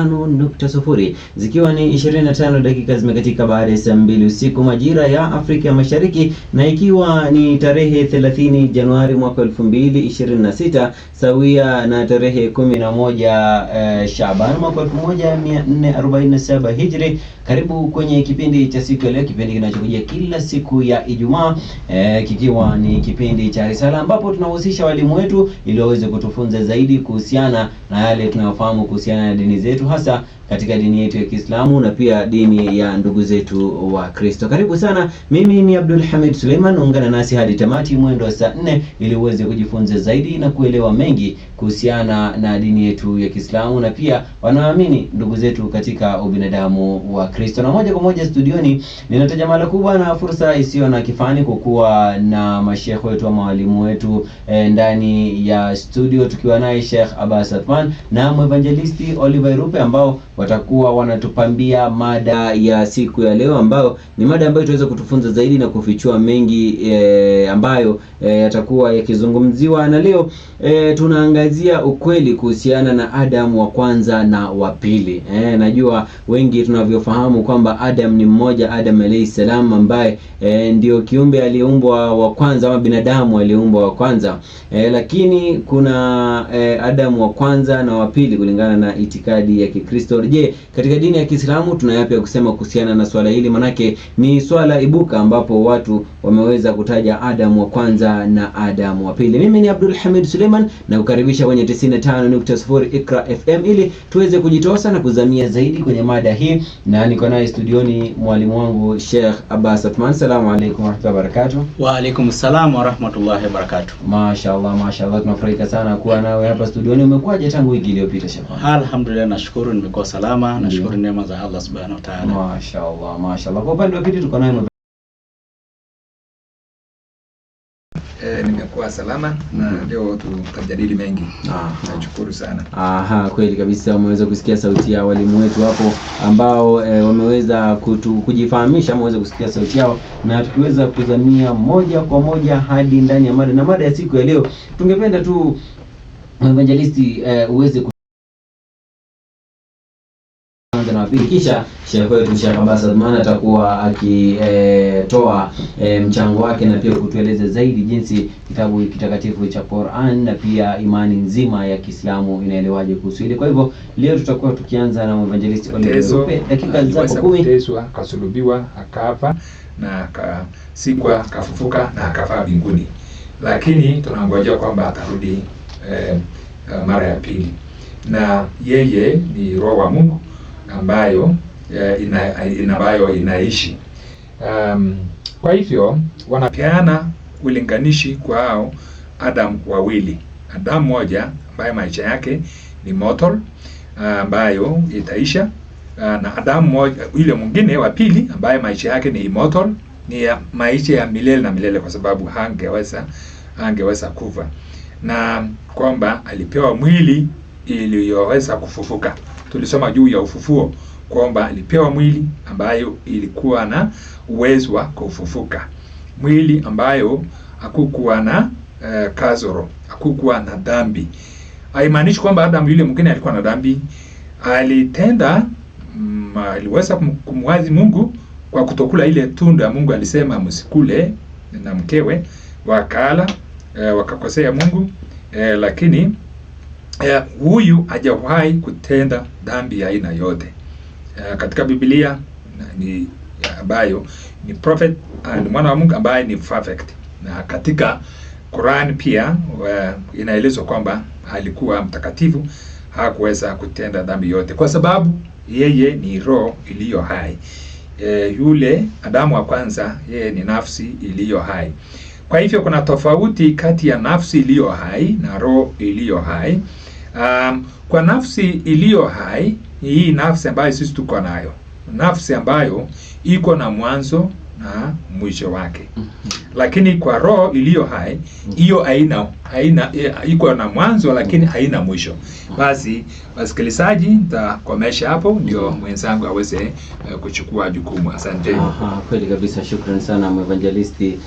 95.0 zikiwa ni 25 dakika zimekatika baada ya saa 2 usiku majira ya Afrika Mashariki, na ikiwa ni tarehe 30 Januari mwaka 2026 sawia na tarehe 11 Shaaban mwaka 1447 Hijri. Karibu kwenye kipindi cha siku ya leo, kipindi kinachokujia kila siku ya Ijumaa, kikiwa ni kipindi cha risala ambapo tunahusisha walimu wetu ili waweze kutufunza zaidi kuhusiana na yale tunayofahamu kuhusiana na dini zetu, hasa katika dini yetu ya Kiislamu na pia dini ya ndugu zetu wa Kristo. Karibu sana. Mimi ni Abdul Hamid Suleiman, ungana nasi hadi tamati mwendo wa saa 4 ili uweze kujifunza zaidi na kuelewa mengi kuhusiana na dini yetu ya Kiislamu na pia wanaamini ndugu zetu katika ubinadamu wa Kristo. Na moja kwa moja studioni ninataja mala kubwa na fursa isiyo na kifani kukuwa na mashekhe wetu ama walimu wetu ndani ya studio, tukiwa naye Sheikh Abbas Athman na mwevangelisti Oliver Rupe ambao watakuwa wanatupambia mada ya siku ya leo, ambao ni mada ambayo tutaweza kutufunza zaidi na kufichua mengi ambayo yatakuwa yakizungumziwa. Na leo tunaangazia ukweli kuhusiana na Adam wa kwanza na wa pili. Najua wengi tunavyofahamu kwamba Adam ni mmoja, Adam alayhi salam, ambaye ndio kiumbe aliyeumbwa wa kwanza ama binadamu aliyeumbwa wa kwanza, lakini kuna Adam wa kwanza na wa pili kulingana na itikadi ya Kikristo. Je, katika dini ya Kiislamu tuna yapi ya kusema kuhusiana na swala hili? Manake ni swala ibuka ambapo watu wameweza kutaja Adam wa kwanza na Adam wa pili. Mimi ni Abdul Hamid Suleiman na kukaribisha kwenye 95.0 Iqra FM ili tuweze kujitosa na kuzamia zaidi kwenye mada hii, na niko naye studioni mwalimu wangu Sheikh Abbas Athman. Assalamu alaykum wa rahmatullahi wa barakatuh. Wa alaykum salam wa rahmatullahi wa barakatuh. Mashaallah tunafurahia sana kuwa nawe hapa studioni. Umekuwaje tangu wiki iliyopita Sheikh? Alhamdulillah, nashukuru nimekuwa salama, nashukuru neema za Allah subhanahu wa ta'ala. Mashaallah. Kwa upande wa pili tuko naye nimekuwa salama na leo tutajadili mengi. Nashukuru sana. Kweli kabisa, umeweza kusikia sauti ya walimu wetu hapo ambao wameweza kujifahamisha, wameweza kusikia sauti yao, na tukiweza kuzamia moja kwa moja hadi ndani ya mada. Na mada ya siku ya leo tungependa tu evangelisti uweze na pili, kisha Sheikh wetu Sheikh Abbas Athman atakuwa akitoa mchango wake na pia kutueleza zaidi jinsi kitabu kitakatifu cha Qur'an na pia imani nzima ya Kiislamu inaelewaje kuhusu hili. Kwa hivyo leo tutakuwa tukianza na evangelist Oliver Rupe, dakika zako 10. Kasulubiwa, akafa na akasikwa, akafufuka na akafaa mbinguni, lakini tunangojea kwamba atarudi mara ya pili, na yeye ni roho wa Mungu ambayo inaishi. Kwa hivyo wanapeana ulinganishi kwa hao Adam wawili. Adam moja ambaye maisha yake ni mortal, ambayo itaisha, na Adam moja yule mwingine wa pili ambaye maisha yake ni immortal, ni maisha ya milele na milele, kwa sababu hangeweza kufa, na kwamba alipewa mwili iliyoweza kufufuka. Tulisoma juu ya ufufuo kwamba alipewa mwili ambayo ilikuwa na uwezo wa kufufuka, mwili ambayo hakukuwa na kasoro, hakukuwa na dhambi. Haimaanishi kwamba Adam yule mwingine alikuwa na dhambi. Alitenda aliweza kumwazi Mungu kwa kutokula ile tunda Mungu alisema msikule, na mkewe wakala, wakakosea Mungu, lakini huyu hajawahi kutenda dhambi ya aina yote. Katika Biblia ni ambayo ni prophet, ni mwana wa Mungu ambaye ni perfect, na katika Quran pia inaelezwa kwamba alikuwa mtakatifu, hakuweza kutenda dhambi yote kwa sababu yeye ni roho iliyo hai. Yule Adamu wa kwanza yeye ni nafsi iliyo hai. Kwa hivyo kuna tofauti kati ya nafsi iliyo hai na roho iliyo hai. Kwa nafsi iliyo hai, hii nafsi ambayo sisi tuko nayo, nafsi ambayo iko na mwanzo na mwisho wake. Lakini kwa roho iliyo hai, hiyo haina iko na mwanzo lakini haina mwisho. Basi wasikilizaji, nitakomesha hapo ndio mwenzangu aweze kuchukua jukumu. Asante. Kweli kabisa, shukrani sana mwevangelisti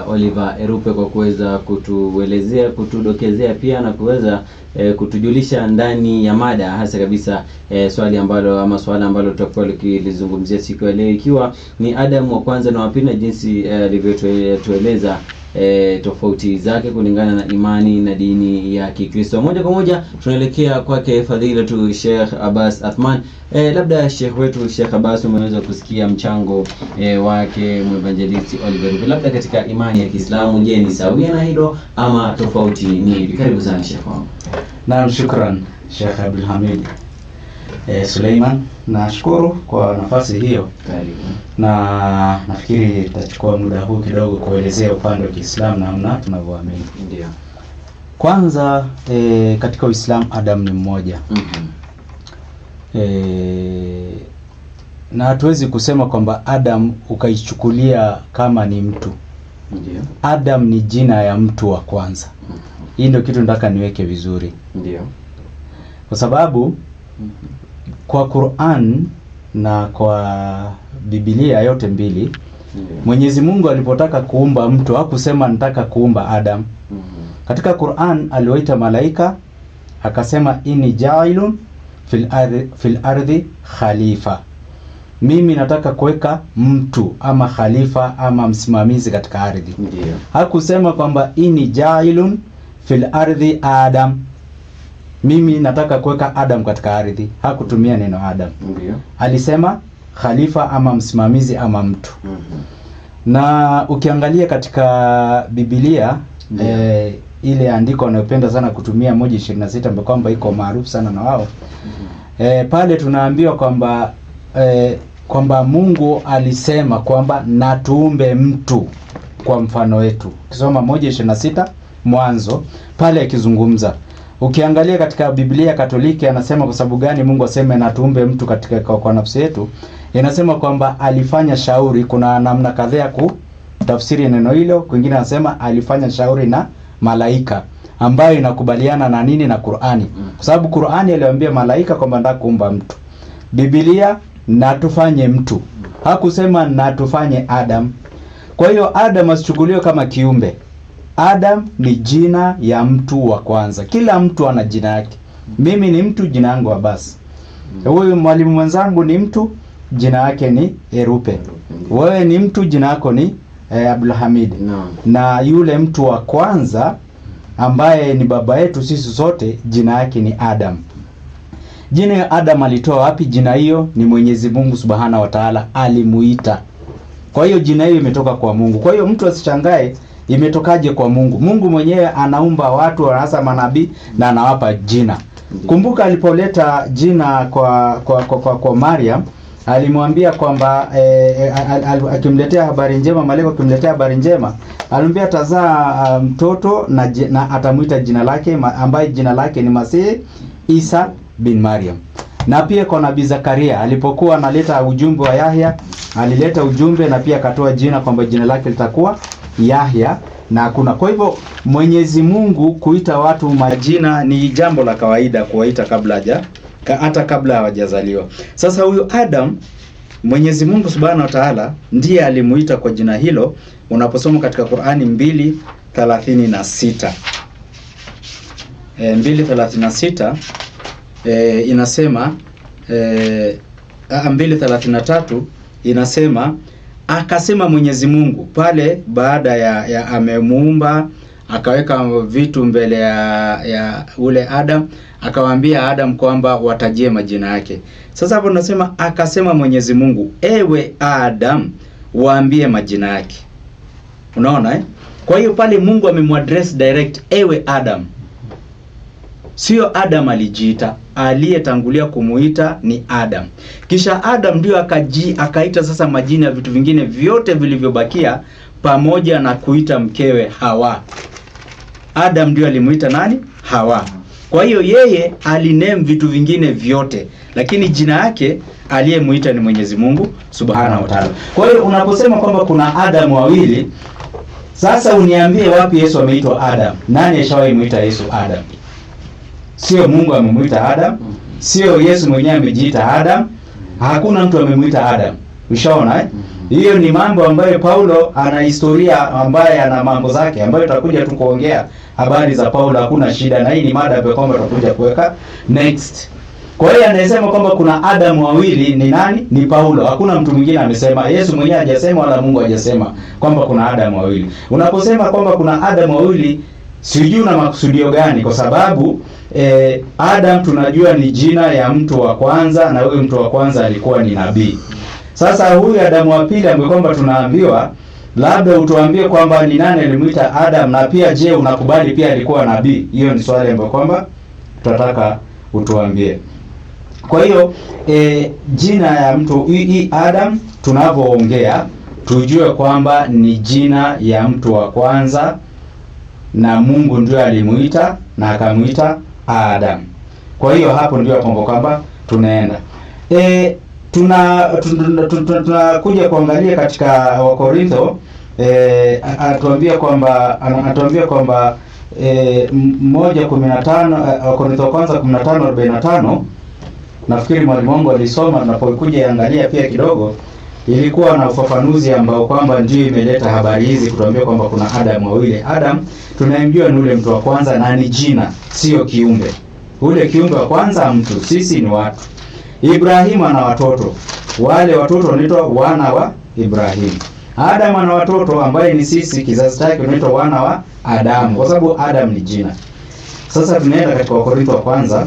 Oliver Rupe kwa kuweza kutuelezea, kutudokezea pia na kuweza kutujulisha ndani ya mada, hasa kabisa swali ambalo tutakuwa tukilizungumzia siku ya leo, ikiwa ni Adamu wa kwanza na wa pili, na jinsi alivyotueleza tofauti zake kulingana na imani na dini ya Kikristo. Moja kwa moja tunaelekea kwake Fadhilatu Sheikh Abbas Athman. Labda Sheikh wetu Sheikh Abbas, umeweza kusikia mchango wake Mwevangelisti Oliver. Labda katika imani ya Kiislamu, je, ni sawia na hilo ama tofauti ni ipi? Karibu sana Sheikh wangu. Naam, shukran Sheikh Abdul Hamid Suleiman, nashukuru kwa nafasi hiyo. Karibu. Na nafikiri tutachukua muda huu kidogo kuelezea upande wa Kiislamu namna tunavyoamini. Ndio. Kwanza katika Uislamu Adam ni mmoja. Na hatuwezi kusema kwamba Adam ukaichukulia kama ni mtu. Ndio. Adam ni jina ya mtu wa kwanza. Hii ndio kitu nataka niweke vizuri. Ndio. Kwa sababu kwa Qur'an na kwa Biblia yote mbili, Mwenyezi Mungu alipotaka kuumba mtu hakusema nataka kuumba Adam. Katika Qur'an aliwaita malaika akasema inni ja'ilun fil ardi khalifa. Mimi nataka kuweka mtu ama khalifa ama msimamizi katika ardhi. Ndio. Hakusema kwamba inni ja'ilun fil ardi Adam. Mimi nataka kuweka Adam katika ardhi. Hakutumia neno Adam. Ndio. Alisema khalifa ama msimamizi ama mtu. Na ukiangalia katika Biblia ile andiko wanayopenda sana kutumia 1:26 ambapo kwamba iko maarufu sana na wao. Pale tunaambiwa kwamba Mungu alisema kwamba na tuumbe mtu kwa mfano wetu. Ukisoma 1:26 Mwanzo pale akizungumza. Ukiangalia katika Biblia Katoliki anasema kwa sababu gani Mungu aseme na tuumbe mtu katika kwa nafsi yetu? Inasema kwamba alifanya shauri, kuna namna kadhaa ya kutafsiri neno hilo. Kwingine anasema alifanya shauri na malaika, ambayo inakubaliana na nini? Na Qur'ani. Kwa sababu Qur'ani aliwaambia malaika kwamba nataka kuumba mtu. Biblia na tufanye mtu. Hakusema na tufanye Adam. Kwa hiyo Adam asichukuliwe kama kiumbe. Adam ni jina ya mtu wa kwanza. Kila mtu ana jina yake. Mimi ni mtu, jina langu Abbas. Huyu mwalimu mwenzangu ni mtu, jina yake ni Erupe. Wewe ni mtu, jina lako ni Abdul Hamid. No. Na yule mtu wa kwanza ambaye ni baba yetu sisi sote, jina yake ni Adam. Jina ya Adam alitoa wapi? Jina hiyo ni Mwenyezi Mungu Subhanahu wa Ta'ala alimuita. Kwa hiyo jina hiyo imetoka kwa Mungu. Kwa hiyo mtu asishangae imetokaje kwa Mungu. Mungu mwenyewe anaumba watu, hasa manabii, na anawapa jina. Kumbuka alipoleta jina kwa Maryam, alimwambia kwamba akimletea habari njema, malaika akimletea habari njema, alimwambia tazaa mtoto na atamuita jina lake ambaye jina lake ni Masihi Isa bin Maryam. Na pia kwa Nabii Zakaria alipokuwa analeta ujumbe wa Yahya, alileta ujumbe na pia akatoa jina kwamba jina lake litakuwa Yahya. Na kuna kwa hivyo Mwenyezi Mungu kuita watu majina ni jambo la kawaida, kuwaita hata kabla hawajazaliwa. Sasa huyu Adam, Mwenyezi Mungu Subhanahu wa Ta'ala ndiye alimuita kwa jina hilo. Unaposoma katika Qur'ani 2:36 2:36 inasema 2:33 inasema akasema Mwenyezi Mungu pale baada ya amemuumba, akaweka vitu mbele ya ule Adam, akawaambia Adam kwamba watajie majina yake. Sasa hapo tunasema akasema Mwenyezi Mungu, ewe Adam waambie majina yake. Unaona Kwa hiyo pale Mungu amemwadress direct, ewe Adam. Sio Adam alijiita, aliyetangulia kumuita ni Adam. Kisha Adam ndio akaita sasa majina ya vitu vingine vyote vilivyobakia pamoja na kuita mkewe Hawa. Adam ndio alimuita nani? Hawa. Kwa hiyo yeye aliname vitu vingine vyote, lakini jina yake aliyemuita ni Mwenyezi Mungu Subhanahu wa Ta'ala. Kwa hiyo unaposema kwamba kuna Adam wawili, sasa uniambie wapi Yesu ameitwa Adam? Nani ashawahi muita Yesu Adam? Sio Mungu amemuita Adam, sio Yesu mwenyewe amejiita Adam. Hakuna mtu amemuita Adam. Ushaona Hiyo ni mambo ambayo Paulo ana historia ambaye ana mambo zake ambayo tutakuja tu kuongea habari za Paulo, hakuna shida, na hii ni mada ambayo kwamba tutakuja kuweka next. Kwa hiyo anasema kwamba kuna Adamu wawili, ni nani? Ni Paulo. Hakuna mtu mwingine amesema. Yesu mwenyewe hajasema wala Mungu hajasema kwamba kuna Adamu wawili. Unaposema kwamba kuna Adamu wawili, sijui una makusudio gani, kwa sababu Adam tunajua ni jina ya mtu wa kwanza, na huyo mtu wa kwanza alikuwa ni nabii. Sasa huyu Adamu wa pili ambaye kwamba tunaambiwa, labda utuambie kwamba ni nani alimuita Adam, na pia je, unakubali pia alikuwa nabii? Hiyo ni swali ambayo kwamba tutataka utuambie. Kwa hiyo jina ya mtu hii Adam tunavyoongea, tujue kwamba ni jina ya mtu wa kwanza, na Mungu ndio alimuita na akamuita Adam. Kwa hiyo hapo ndio hapo kwamba tunaenda tunakuja kuangalia katika Wakorintho, atuambia kwamba 1:15, Wakorintho kwanza 15:45. Nafikiri mwalimu wangu alisoma, tunapokuja angalia pia kidogo, ilikuwa na ufafanuzi ambao kwamba ndio imeleta habari hizi kutuambia kwamba kuna Adam wawili. Adam tunayemjua ni ule mtu wa kwanza, na ni jina, sio kiumbe. Ule kiumbe wa kwanza mtu, sisi ni watu. Ibrahimu ana watoto, wale watoto wanaitwa wana wa Ibrahimu. Adam ana watoto ambaye ni sisi, kizazi chake tunaitwa wana wa Adamu, kwa sababu Adam ni jina. Sasa tunaenda katika Wakorintho wa kwanza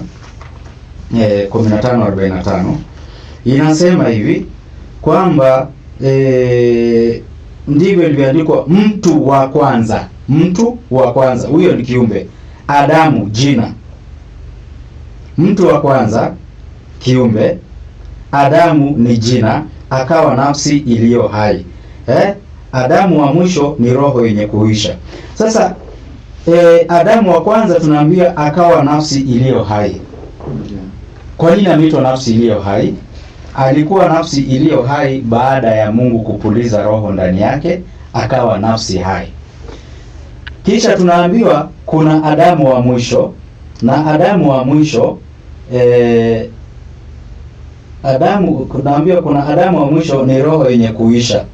15:45. Inasema hivi kwamba ndivyo ilivyoandikwa, mtu wa kwanza. Mtu wa kwanza, huyo ni kiumbe. Adamu jina. Mtu wa kwanza kiumbe, Adamu ni jina, akawa nafsi iliyo hai. Adamu wa mwisho ni roho yenye kuisha. Sasa Adamu wa kwanza tunaambia akawa nafsi iliyo hai. Kwa nini ameitwa nafsi iliyo hai? Alikuwa nafsi iliyo hai baada ya Mungu kupuliza roho ndani yake, akawa nafsi hai. Kisha tunaambiwa kuna Adamu wa mwisho, na Adamu wa mwisho tunaambiwa kuna Adamu wa mwisho ni roho yenye kuisha.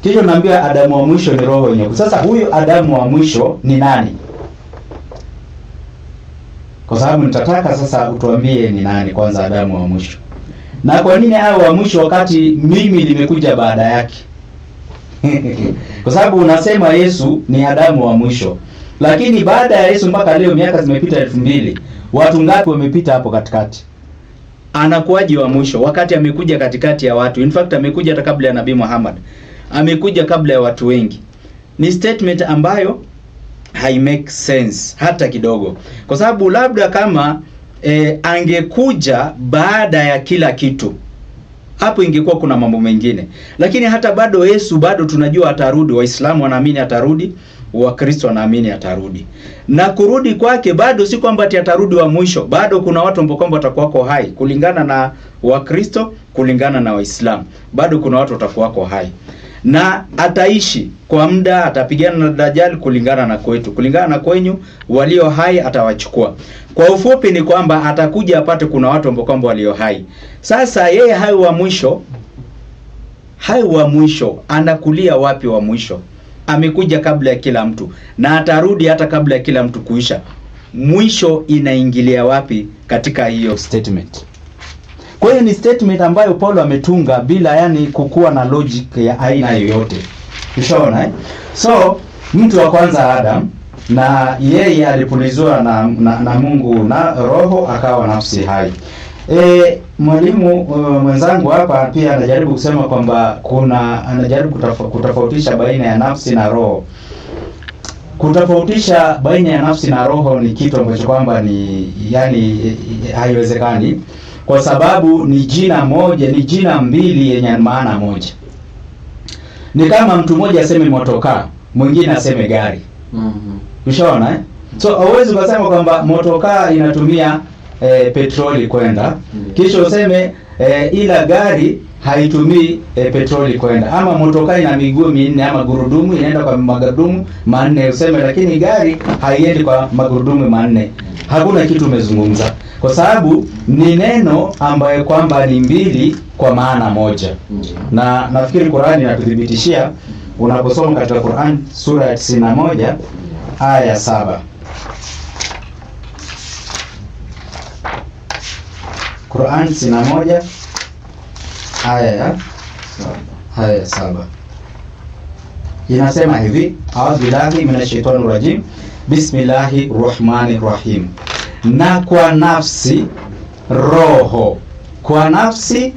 Kisha tunaambiwa Adamu wa mwisho ni roho yenye kuisha. Sasa huyu Adamu wa mwisho ni nani? Kwa sababu nitataka sasa utuambie ni nani kwanza Adamu wa mwisho. Na kwa nini hao wa mwisho wakati mimi nimekuja baada yake? Kwa sababu unasema Yesu ni Adamu wa mwisho. Lakini baada ya Yesu mpaka leo miaka zimepita 2000. Watu ngapi wamepita hapo katikati? Anakuwaje wa mwisho wakati amekuja katikati ya watu? In fact amekuja hata kabla ya Nabii Muhammad. Amekuja kabla ya watu wengi. Ni statement ambayo hai make sense hata kidogo. Kwa sababu labda kama angekuja baada ya kila kitu, hapo ingekuwa kuna mambo mengine. Lakini hata bado Yesu bado tunajua atarudi. Waislamu wanaamini atarudi, Wakristo wanaamini atarudi. Na kurudi kwake bado si kwamba ati atarudi wa mwisho. Bado kuna watu ambao kwamba watakuwako hai kulingana na Wakristo, kulingana na Waislamu. Bado kuna watu watakuwako hai. Na ataishi kwa muda, atapigana na Dajjal kulingana na kwetu. Kulingana na kwenyu walio hai atawachukua. Kwa ufupi ni kwamba atakuja apate kuna watu ambao kwamba walio hai. Sasa yeye hai wa mwisho anakulia wapi wa mwisho? Amekuja kabla ya kila mtu na atarudi hata kabla ya kila mtu kuisha. Mwisho inaingilia wapi katika hiyo statement? Kwa hiyo ni statement ambayo Paulo ametunga bila yani kukuwa na logic ya aina yoyote. Ushaona So mtu wa kwanza Adam, na yeye alipulizwa na Mungu na roho akawa nafsi hai. Mwalimu mwenzangu hapa pia anajaribu kusema kwamba anajaribu kutofautisha baina ya nafsi na roho. Kutofautisha baina ya nafsi na roho ni kitu ambacho kwamba ni yani haiwezekani, kwa sababu ni jina moja, ni jina mbili yenye maana moja. Ni kama mtu mmoja aseme motokaa, mwingine aseme gari. Ushaona So hauwezi kusema kwamba motokaa inatumia petroli kwenda, kisha useme ila gari haitumii petroli kwenda. Ama motokaa ina miguu minne ama gurudumu inaenda kwa magurudumu manne, useme lakini gari haiendi kwa magurudumu manne. Hakuna kitu umezungumza, kwa sababu ni neno ambayo kwamba ni mbili kwa maana moja. Na nafikiri Qur'ani inatuthibitishia, unaposoma katika Qur'an sura ya 91 aya ya 7. Qur'an 61 aya ya 7 inasema hivi, a'udhu billahi minashaitanir rajim, bismillahir rahmanir rahim. Na kwa nafsi roho, kwa nafsi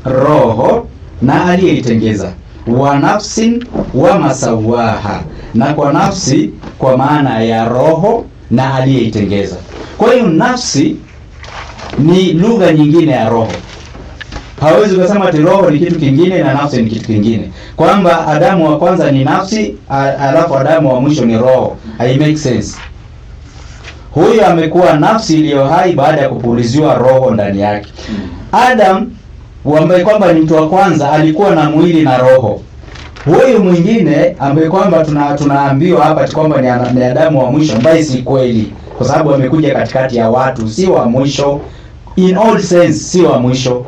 roho na aliyeitengeza, wa nafsin wa masawaha, na kwa nafsi kwa maana ya roho na aliyeitengeza. Kwa hiyo nafsi ni lugha nyingine ya roho. Hawezi kusema ati roho ni kitu kingine na nafsi ni kitu kingine, kwamba Adamu wa kwanza ni nafsi alafu Adamu wa mwisho ni roho. I make sense. Huyu amekuwa nafsi iliyo hai baada ya kupuliziwa roho ndani yake. Adam ambaye kwamba ni mtu wa kwanza alikuwa na mwili na roho. Huyu mwingine ambaye kwamba tunaambiwa hapa kwamba ni Adamu wa mwisho, ambaye si kweli, kwa sababu amekuja katikati ya watu, si wa mwisho in all sense, si wa mwisho.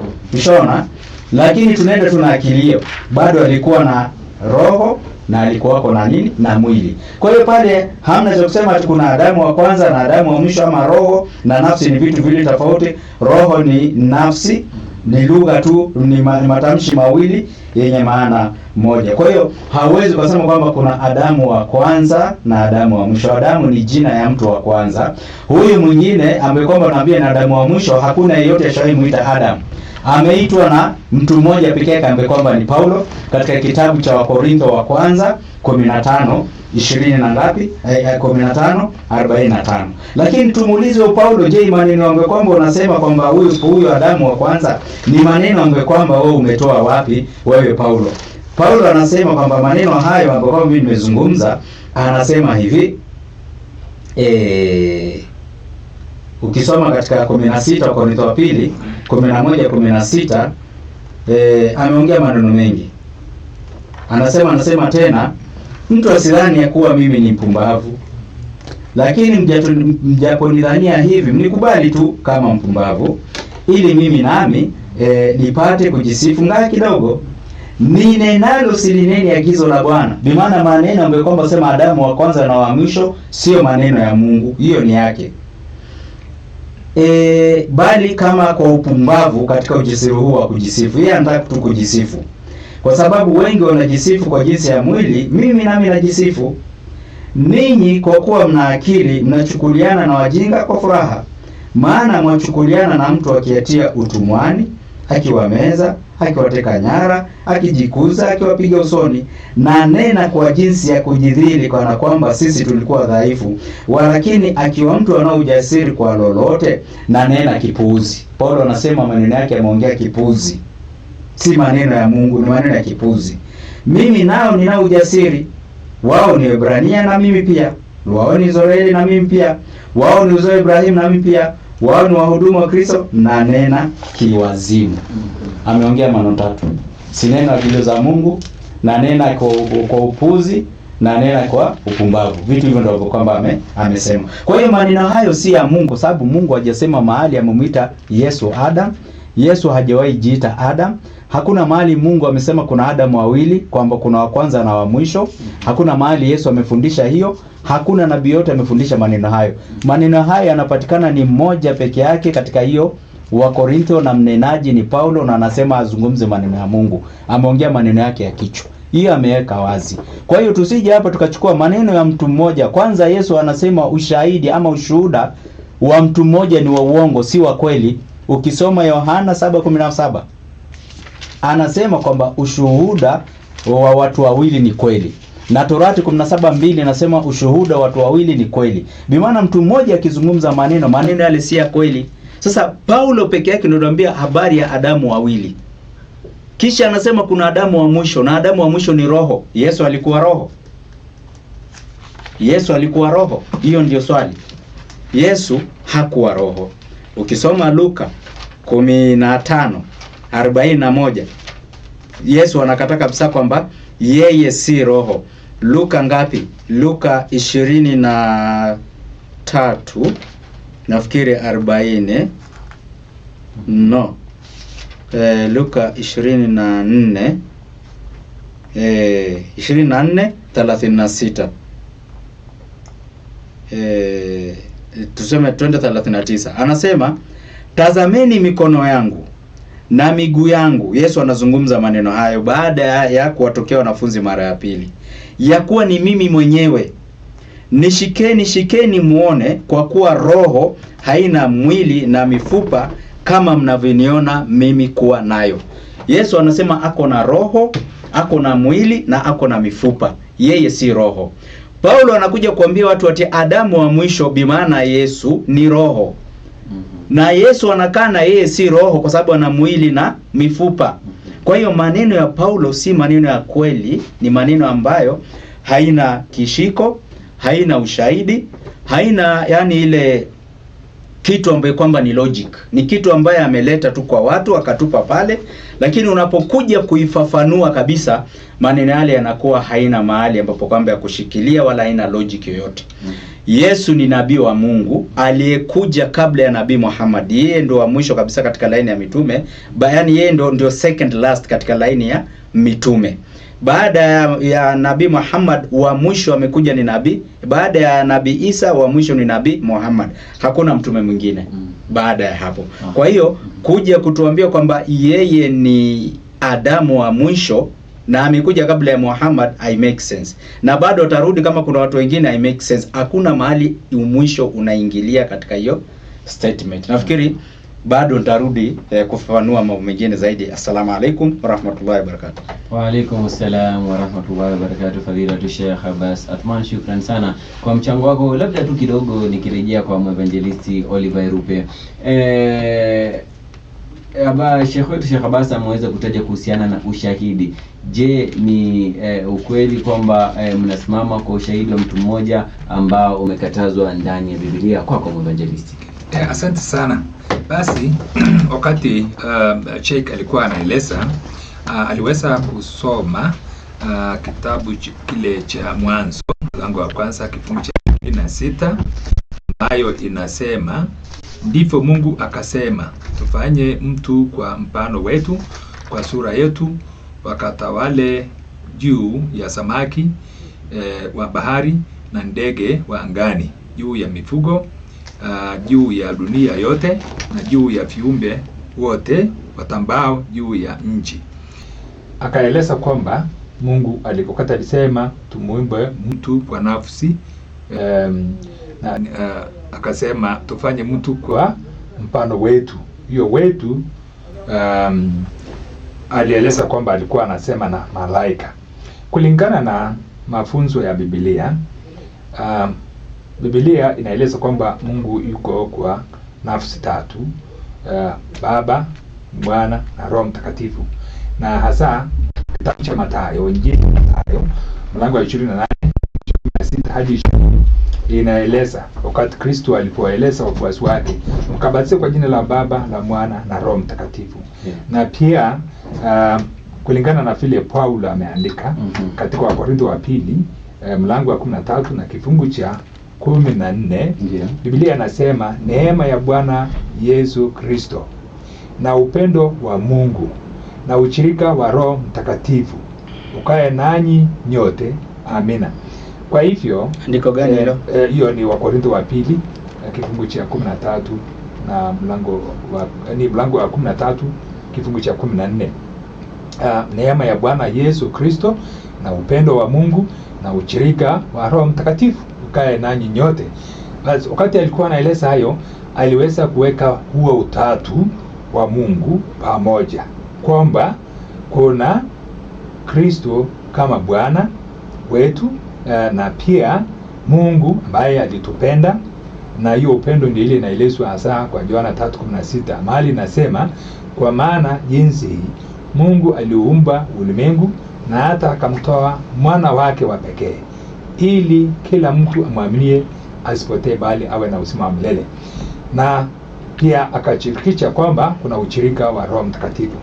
Unaona? Lakini tunaenda tuna akilio, bado alikuwa na roho na alikuwa na nini na mwili. Kwa hiyo pale hamna cha kusema ati kuna Adamu wa kwanza na Adamu wa mwisho, ama roho na nafsi ni vitu vile tofauti. Roho ni nafsi, ni lugha tu, ni matamshi mawili yenye maana moja. Kwa hiyo hauwezi kusema kwamba kuna Adamu wa kwanza na Adamu wa mwisho. Adamu ni jina ya mtu wa kwanza. Huyu mwingine ambaye kwamba tunaambia na Adamu wa mwisho, hakuna yeyote ashayemuita Adam. Ameitwa na mtu mmoja pekee yake ambaye kwamba ni Paulo, katika kitabu cha Wakorintho wa kwanza 15:20 na ngapi? 15:45. Lakini tumuulize Paulo, je, maneno ambayo kwamba unasema kwamba huyu Adamu wa kwanza ni maneno ambayo kwamba wewe umetoa wapi wewe Paulo? Paulo anasema kwamba maneno hayo ambayo kwamba mimi nimezungumza, anasema hivi ukisoma katika 16 Wakorintho wa pili 11:16 ameongea maneno mengi. Anasema tena, mtu asidhani ya kuwa mimi ni mpumbavu, lakini mjaponidhania hivi, mnikubali tu kama mpumbavu, ili mimi nami nipate kujisifu ngaa kidogo. Ninenalo silineni agizo la Bwana. Bi maana maneno ambayo kwamba sema Adamu wa kwanza na wa mwisho sio maneno ya Mungu, hiyo ni yake. Bali kama kwa upumbavu katika ujisiri huu wa kujisifu. Yeye anataka tu kujisifu, kwa sababu wengi wanajisifu kwa jinsi ya mwili, mimi nami najisifu. Ninyi kwa kuwa mna akili mnachukuliana na wajinga kwa furaha. Maana mwachukuliana na mtu akiatia utumwani, akiwameza, akiwateka nyara, akijikuza, akiwapiga usoni. Na nena kwa jinsi ya kujidhili, kana kwamba sisi tulikuwa dhaifu. Walakini akiwa mtu ana ujasiri kwa lolote, na nena kipuuzi. Paulo anasema maneno yake ameongea kipuuzi, si maneno ya Mungu, ni maneno ya kipuuzi. Mimi nao nina ujasiri. Wao ni Ibrania na mimi pia. Wao ni Israeli na mimi pia. Wao ni uzao wa Ibrahim na mimi pia. Wao ni wahudumu wa Kristo, na nena kiwazimu. Ameongea maneno tatu. Sinena vile za Mungu, na nena kwa upuzi, na nena kwa upumbavu. Vitu hivyo ndivyo kwamba amesema. Kwa hiyo maneno hayo si ya Mungu, sababu Mungu hajasema mahali amemuita Yesu Adam. Yesu hajawahi jiita Adam. Hakuna mahali Mungu amesema kuna Adamu wawili, kwamba kuna wa kwanza na wa mwisho. Hakuna mahali Yesu amefundisha hiyo. Hakuna nabii yote amefundisha maneno hayo. Maneno hayo yanapatikana ni mmoja peke yake katika hiyo Wakorintho, na mnenaji ni Paulo, na anasema azungumze maneno ya Mungu. Ameongea maneno yake ya kichwa. Hiyo ameweka wazi. Kwa hiyo tusije hapa tukachukua maneno ya mtu mmoja. Kwanza Yesu anasema ushahidi ama ushuhuda wa mtu mmoja ni wa uongo, si wa kweli. Ukisoma Yohana 7:17 anasema kwamba ushuhuda wa watu wawili ni kweli. Na Torati 17:2 inasema ushuhuda wa watu wawili ni kweli. Bi maana mtu mmoja akizungumza maneno yale si ya kweli. Sasa Paulo peke yake ndio anambia habari ya Adamu wawili. Kisha anasema kuna Adamu wa mwisho, na Adamu wa mwisho ni roho. Yesu alikuwa roho. Yesu alikuwa roho. Hiyo ndio swali. Yesu hakuwa roho. Ukisoma Luka 15:41 Yesu anakataa kabisa kwamba yeye si roho. Luka ngapi? Luka 23 nafikiri 40. No. Luka 24 24:36 tuseme 20:39 anasema, tazameni mikono yangu na miguu yangu. Yesu anazungumza maneno hayo baada ya kuwatokea wanafunzi mara ya pili, ya kuwa ni mimi mwenyewe. Shikeni muone, kwa kuwa roho haina mwili na mifupa kama mnavyoniona mimi kuwa nayo. Yesu anasema ako na roho, ako na mwili na ako na mifupa. Yeye si roho. Paulo anakuja kuambia watu ati Adamu wa mwisho, bimaana Yesu ni roho. Na Yesu anakaa na yeye si roho kwa sababu ana mwili na mifupa. Kwa hiyo maneno ya Paulo si maneno ya kweli, ni maneno ambayo haina kishiko, haina ushahidi, haina yani ile kitu ambayo kwamba ni logic. Ni kitu ambaye ameleta tu kwa watu akatupa pale, lakini unapokuja kuifafanua kabisa maneno yale yanakuwa haina mahali ambapo kwamba ya kushikilia wala haina logic yoyote. Yesu ni nabii wa Mungu aliyekuja kabla ya Nabii Muhammad. Yeye ndo wa mwisho kabisa katika laini ya mitume. Yaani yeye ndio second last katika laini ya mitume. Baada ya Nabii Muhammad wa mwisho amekuja ni nabii. Baada ya Nabii Isa wa mwisho ni Nabii Muhammad. Hakuna mtume mwingine baada ya hapo. Kwa hiyo kuja kutuambia kwamba yeye ni Adamu wa mwisho na amekuja kabla ya Muhammad, I make sense. Na bado atarudi kama kuna watu wengine, I make sense. Hakuna mahali mwisho unaingilia katika hiyo statement. Nafikiri bado nitarudi kufafanua mambo mengine zaidi. Assalamu alaikum warahmatullahi wabarakatuh. Wa alaikum assalam warahmatullahi wabarakatuh. Fadhilatu Sheikh Abbas Athman, shukran sana kwa mchango wako. Labda tu kidogo nikirejea kwa mwevangelisti Oliver Rupe. Sheikh Abbas ameweza kutaja kuhusiana na ushahidi. Je, ni ukweli kwamba mnasimama kwa ushahidi wa mtu mmoja ambao umekatazwa ndani ya Biblia? Kwako mwevangelisti. Asante sana. Basi wakati Sheikh alikuwa anaeleza, aliweza kusoma kitabu kile cha Mwanzo mlango wa kwanza kifungu cha 16 ambayo inasema, ndivyo Mungu akasema, tufanye mtu kwa mfano wetu, kwa sura yetu, wakatawale juu ya samaki wa bahari na ndege wa angani, juu ya mifugo, juu ya dunia yote na juu ya viumbe wote watambao juu ya nchi. Akaeleza kwamba Mungu alipokata alisema tumuumbe mtu kwa nafsi, na akasema tufanye mtu kwa mfano wetu. Hiyo wetu alieleza kwamba alikuwa anasema na malaika. Kulingana na mafunzo ya Biblia, Biblia inaeleza kwamba Mungu yuko kwa nafsi tatu, Baba, Mwana na Roho Mtakatifu. Na hasa kitabu cha Mathayo, Injili ya Mathayo mlango wa 28 hadi 20 inaeleza wakati Kristo alipoeleza wafuasi wake, mkabatizwe kwa jina la Baba, la Mwana na Roho Mtakatifu. Na pia kulingana na vile Paulo ameandika katika Wakorintho wa pili mlango wa 13 na kifungu cha 14, Biblia inasema neema ya Bwana Yesu Kristo na upendo wa Mungu na ushirika wa Roho Mtakatifu ukae nanyi nyote. Amina. Kwa hivyo ndiko gani hilo? Hiyo ni Wakorintho wa pili kifungu cha 13 na mlango wa 13 kifungu cha 14. Neema ya Bwana Yesu Kristo na upendo wa Mungu na ushirika wa Roho Mtakatifu ukae nanyi nyote. Basi wakati alikuwa anaeleza hayo, aliweza kuweka huo utatu wa Mungu pamoja, kwamba kuna Kristo kama Bwana wetu na pia Mungu ambaye alitupenda, na hiyo upendo ndio ile inaelezwa hasa kwa Yohana 3:16 mahali nasema, kwa maana jinsi hii Mungu aliumba ulimwengu na hata akamtoa mwana wake wa pekee, ili kila mtu amwaminie asipotee bali awe na uzima wa milele. Na pia akashirikisha kwamba kuna ushirika wa Roho Mtakatifu.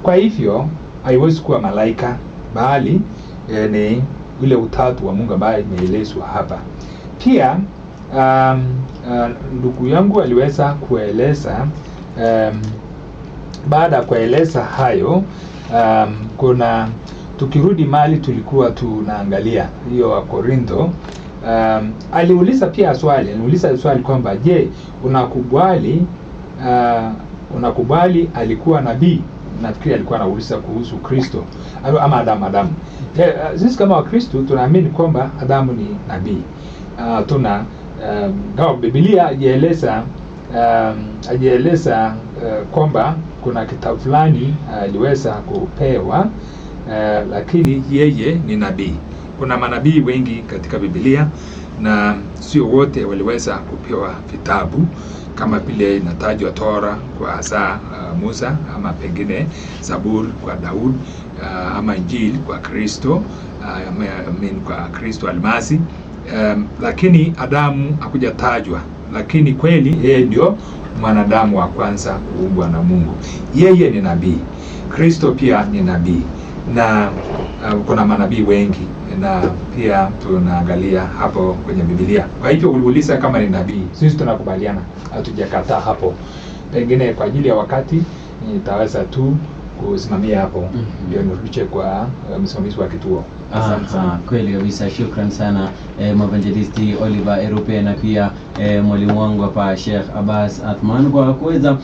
Kwa hivyo haiwezi kuwa malaika, bali ni ule utatu wa Mungu ambaye imeelezwa hapa. Pia ndugu yangu aliweza kueleza, baada ya kueleza hayo, kuna tukirudi mali tulikuwa tunaangalia hiyo Wakorintho aliuliza swali kwamba je, unakubali alikuwa nabii? Nafikiri alikuwa anauliza kuhusu Kristo ama Adamu. Sisi kama Wakristo tunaamini kwamba Adamu ni nabii. Kama Biblia ajieleza kwamba kuna kitabu fulani aliweza kupewa, lakini yeye ni nabii. Kuna manabii wengi katika Biblia na sio wote waliweza kupewa vitabu kama vile inatajwa Torah kwa hasa Musa, ama pengine Zaburi kwa Daud, ama Injili kwa Kristo, kwa Kristo almasi. Lakini Adamu hakujatajwa, lakini kweli yeye ndio mwanadamu wa kwanza kuumbwa na Mungu. Yeye ni nabii. Kristo pia ni nabii, na kuna manabii wengi, na pia tunaangalia hapo kwenye Biblia. Kwa hivyo uliuliza kama ni nabii, sisi tunakubaliana, hatujakataa hapo. Pengine kwa ajili ya wakati nitaweza tu kusimamia hapo, ndio nirudishe kwa msimamizi wa kituo. Asante sana. Kweli kabisa, shukran sana Mwevangelisti Oliver Erupe, na pia mwalimu wangu hapa Sheikh Abbas Athman kwa kuweza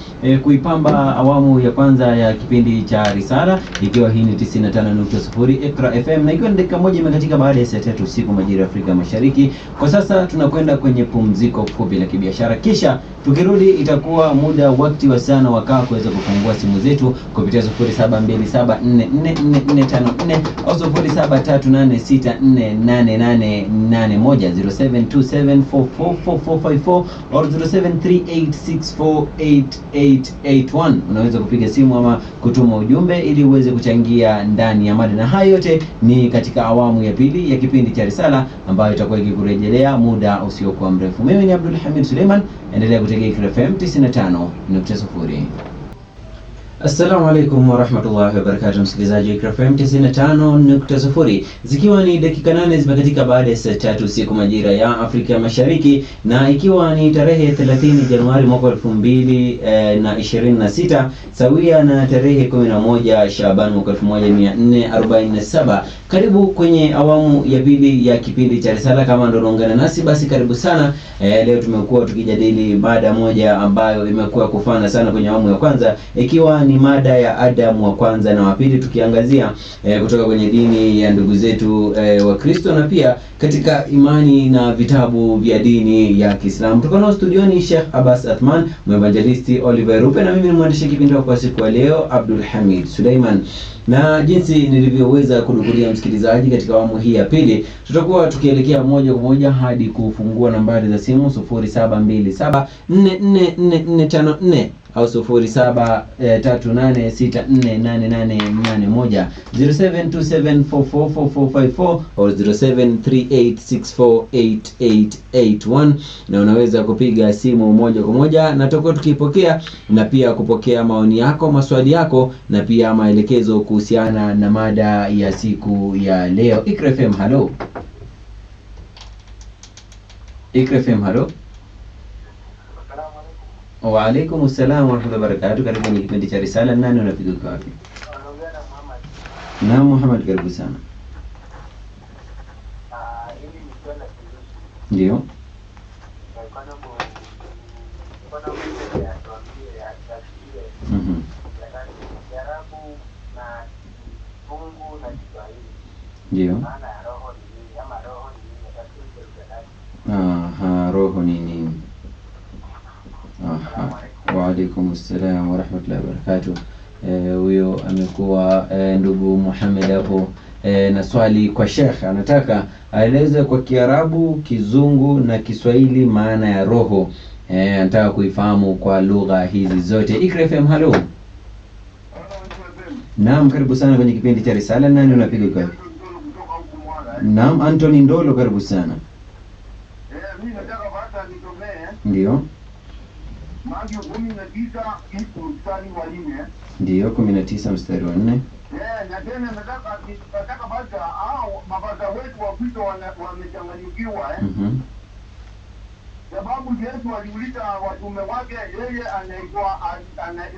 kuipamba awamu ya kwanza ya kipindi cha Risala, ikiwa hii ni 95.0 Iqra FM, na ikiwa ni dakika moja imekatika baada ya saa 3 usiku majira ya Afrika Mashariki. Kwa sasa tunakwenda kwenye pumziko fupi la kibiashara, kisha tukirudi itakuwa muda wakati wa sana wakaa kuweza kufungua simu zetu kupitia 0727444454 au 0737888881 au 0738648881. Unaweza kupiga simu ama kutuma ujumbe ili uweze kuchangia ndani ya mada, na hayo yote ni katika awamu ya pili ya kipindi cha Risala ambayo itakuwa ikikurejelea muda usiokuwa mrefu. Mimi ni Abdul Hamid Suleiman, endelea kutegea Iqra FM 95.0. Assalamu alaikum warahmatullahi wabarakatuh, msikilizaji wa Iqra FM 95.0, zikiwa ni dakika 8 zimekatika baada ya saa 3 usiku majira ya Afrika Mashariki, na ikiwa ni tarehe 30 Januari mwaka 2026 sawia na tarehe 11 Shaaban mwaka 1447. Karibu kwenye awamu ya pili ya kipindi cha Risala. Kama ndo unaungana nasi, basi karibu sana. Leo tumekuwa tukijadili mada moja ambayo imekuwa kufana sana kwenye awamu ya kwanza, ikiwa ni mada ya Adamu wa kwanza na wa pili, tukiangazia kutoka kwenye dini ya ndugu zetu wa Kristo, na pia katika imani na vitabu vya dini ya Kiislamu. Tuko nao studioni Sheikh Abbas Athman, Mwevangelisti Oliver Rupe, na mimi ni mwandishi kipindi kwa siku ya leo Abdul Hamid Suleiman. Na jinsi nilivyoweza kunukulia msikilizaji, katika awamu hii ya pili tutakuwa tukielekea moja kwa moja hadi kufungua nambari za simu 0727444454 au 0738648881, 0727444454 au 0738648881, na unaweza kupiga simu moja kwa moja na tutakuwa tukipokea na pia kupokea maoni yako, maswali yako, na pia maelekezo kuhusiana na mada ya siku ya leo. Iqra FM, hello. Iqra FM, hello. Wa alaikum assalam wa rahmatullahi wa barakatuh. Karibu kwenye kipindi cha Risala. Nani unapiga kwa wapi? Na Muhammad, karibu sana. Ndio. Ndio. Roho ni nini? Wa alaikum assalam wa rahmatullahi wa barakatuh. Huyo amekuwa ndugu Muhammad hapo na swali kwa Sheikh, anataka aeleze kwa Kiarabu, Kizungu na Kiswahili maana ya roho. Anataka kuifahamu kwa lugha hizi zote. Iqra FM, hello. Naam, karibu sana kwenye kipindi cha Risala. Nani unapiga kwa? Naam, Anthony Ndolo, karibu sana. Mimi nataka bata nitomee. Ndio. Mathayo 19 mstari wa 4. Ndio, 19 mstari wa 4. Na tena nataka bata au mabata wetu wa Kristo wamechanganyikiwa sababu Yesu aliuliza watume wake, yeye anaitwa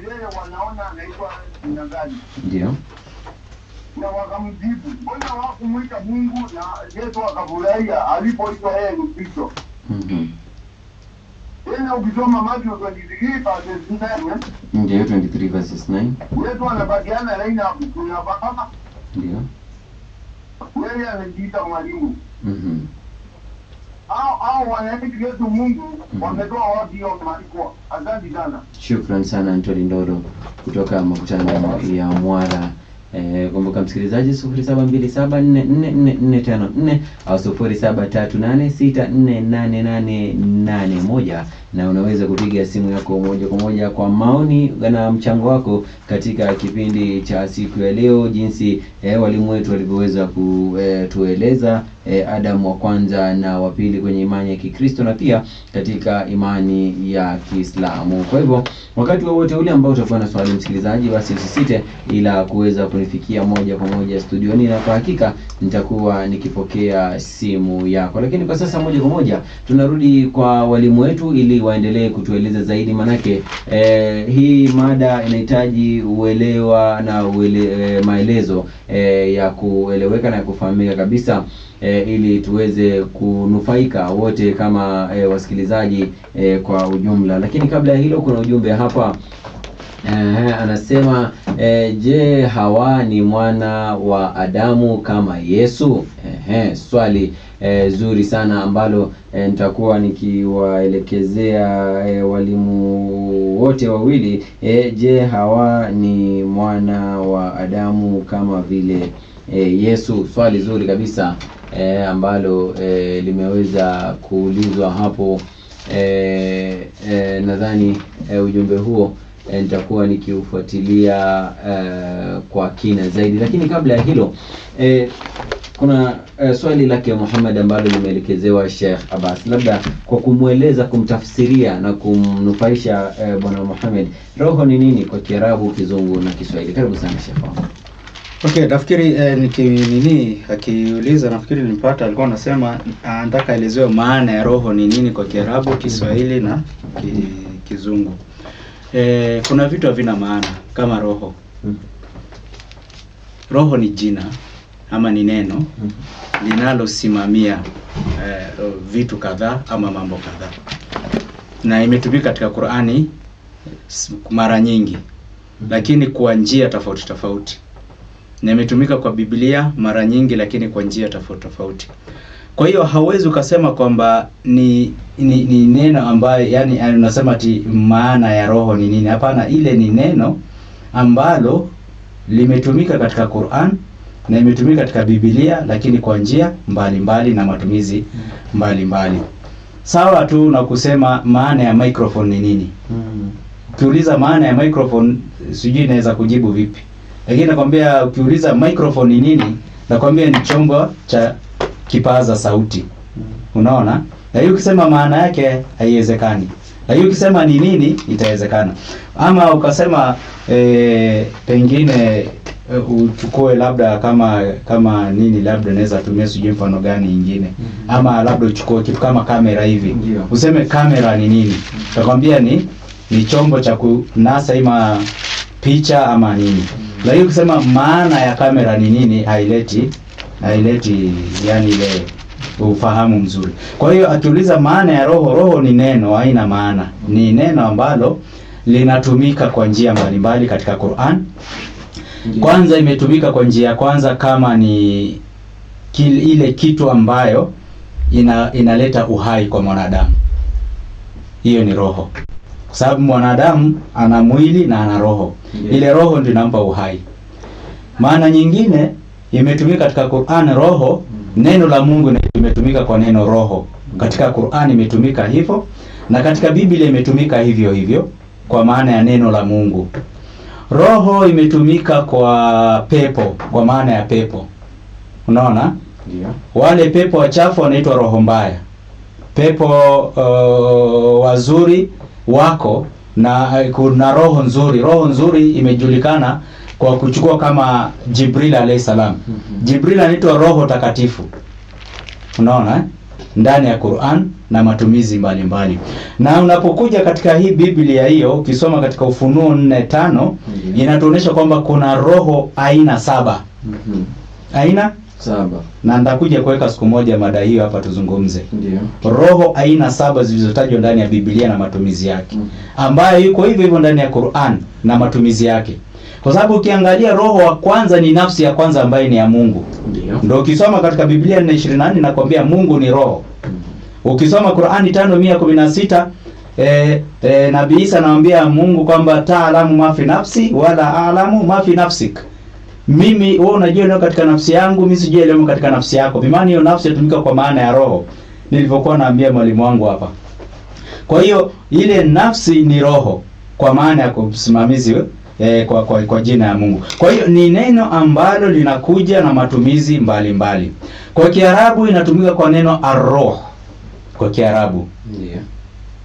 yeye wanaona anaitwa jina gani? Ndio. na wakamjibu, mbona hawakumuita Mungu? Na Yesu akafurahia alipoitwa yeye ni Kristo. Tena ukisoma Mathayo 23 verses 9, ndio 23 verses 9, Yesu anabadiana laini na Baba, ndio yeye anajiita mwalimu. Au wanaiti Yesu Mungu wametoa wapi hiyo maandiko? Asante sana. Shukran sana Antoni Ndolo kutoka makutano ya Mwala. Kumbuka msikilizaji 0727444454 au 0738648881 na unaweza kupiga simu yako moja kwa moja kwa maoni na mchango wako katika kipindi cha siku ya leo, jinsi walimu wetu walivyoweza kutueleza Adamu wa kwanza na wa pili kwenye imani ya Kikristo na pia katika imani ya Kiislamu. Kwa hivyo wakati wowote ule ambao utakuwa na swali msikilizaji, basi usisite ila kuweza kunifikia moja kwa moja studioni, na kwa hakika nitakuwa nikipokea simu yako. Lakini kwa sasa moja kwa moja tunarudi kwa walimu wetu ili waendelee kutueleza zaidi, manake hii mada inahitaji uelewa na maelezo ya kueleweka na kufahamika kabisa, ili tuweze kunufaika wote kama wasikilizaji kwa ujumla. Lakini kabla ya hilo kuna ujumbe hapa. Anasema je, Hawa ni mwana wa Adamu kama Yesu? Swali zuri sana ambalo nitakuwa nikiwaelekezea walimu wote wawili. Je, Hawa ni mwana wa Adamu kama vile Yesu? Swali zuri kabisa ambalo limeweza kuulizwa hapo. Nadhani ujumbe huo nitakuwa nikiufuatilia kwa kina zaidi. Lakini kabla ya hilo kuna swali lake Muhammad ambalo limeelekezewa Sheikh Abbas, labda kwa kumweleza, kumtafsiria na kumnufaisha bwana Muhammad, roho ni nini kwa Kiarabu, Kizungu na Kiswahili? Karibu sana Sheikh. Okay, nafikiri akiuliza, nafikiri nilipata alikuwa anasema anataka aelezewe maana ya roho ni nini kwa Kiarabu, Kiswahili na Kizungu. Kuna vitu havina maana kama roho. Roho ni jina ama ni neno linalosimamia vitu kadhaa ama mambo kadhaa, na imetumika katika Qur'ani mara nyingi, lakini kwa njia tofauti tofauti, na imetumika kwa Biblia mara nyingi, lakini kwa njia tofauti tofauti. Kwa hiyo hauwezi ukasema kwamba ni neno ambayo, yani unasema ati maana ya roho ni nini. Hapana, ile ni neno ambalo limetumika katika Qur'an na imetumika katika Biblia, lakini kwa njia mbalimbali na matumizi mbalimbali. Sawa tu na kusema maana ya microphone ni nini. Ukiuliza maana ya microphone, sijui naweza kujibu vipi. Lakini nakwambia ukiuliza microphone ni nini, nakwambia ni chombo cha kipaza sauti. Unaona? Na hiyo ukisema maana yake haiwezekani. Na hiyo ukisema ni nini itawezekana. Ama ukasema pengine uchukue labda kama nini, labda naweza tumia sijui mfano gani nyingine. Ama labda uchukue kitu kama kamera hivi. Useme kamera ni nini? Nakwambia ni chombo cha kunasa ima picha ama nini. Na hiyo ukisema maana ya kamera ni nini, haileti yani ile ufahamu mzuri. Kwa hiyo akiuliza maana ya roho, roho ni neno, haina maana. Ni neno ambalo linatumika kwa njia mbalimbali katika Qur'an. Kwanza imetumika kwa njia ya kwanza kama ni ile kitu ambayo inaleta uhai kwa mwanadamu. Hiyo ni roho. Kwa sababu mwanadamu ana mwili na ana roho. Ile roho ndio inampa uhai. Maana nyingine imetumika katika Qur'an roho, neno la Mungu imetumika kwa neno roho. Katika Qur'an imetumika hivyo, na katika Biblia imetumika hivyo hivyo kwa maana ya neno la Mungu. Roho imetumika kwa pepo, kwa maana ya pepo. Unaona? Ndio. Wale pepo wachafu wanaitwa roho mbaya. Pepo wazuri wako na kuna roho nzuri. Roho nzuri imejulikana kwa kuchukua kama Jibril alayhi salam. Jibril anaitwa roho takatifu. Unaona? Ndani ya Qur'an na matumizi mbalimbali. Na unapokuja katika hii Biblia hiyo, ukisoma katika Ufunuo 4:5 inatuonyesha kwamba kuna roho aina 7 Aina 7. na ndakuja kuweka siku moja mada hiyo hapa tuzungumze. Ndio. Roho aina 7 zilizotajwa ndani ya Biblia na matumizi yake, ambayo yuko hivyo hivyo ndani ya Qur'an na matumizi yake. Kwa sababu ukiangalia roho wa kwanza ni nafsi ya kwanza ambayo ni ya Mungu. Ndio. Ndio ukisoma katika Biblia 4:24 nakwambia Mungu ni roho. Ukisoma Qur'ani 5:116 Nabii Isa anamwambia Mungu kwamba ta'lamu ma fi nafsi wala a'lamu ma fi nafsik. Mimi wewe unajua leo katika nafsi yangu, mimi sijui leo katika nafsi yako. Bi maana hiyo nafsi inatumika kwa maana ya roho. Nilivyokuwa naambia mwalimu wangu hapa. Kwa hiyo ile nafsi ni roho kwa maana ya kusimamizi kwa jina ya Mungu. Kwa hiyo ni neno ambalo linakuja na matumizi mbalimbali. Kwa Kiarabu inatumika kwa neno ar-ruh. Kwa Kiarabu. Ndio.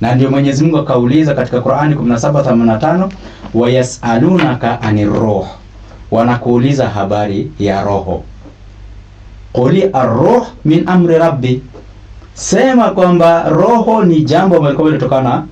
Na ndio Mwenyezi Mungu akauliza katika Qur'ani 17:85, wayasalunaka anir-ruh. Wanakuuliza habari ya roho. Quli ar-ruh min amri rabbi. Sema kwamba roho ni jambo ambalo linatokana na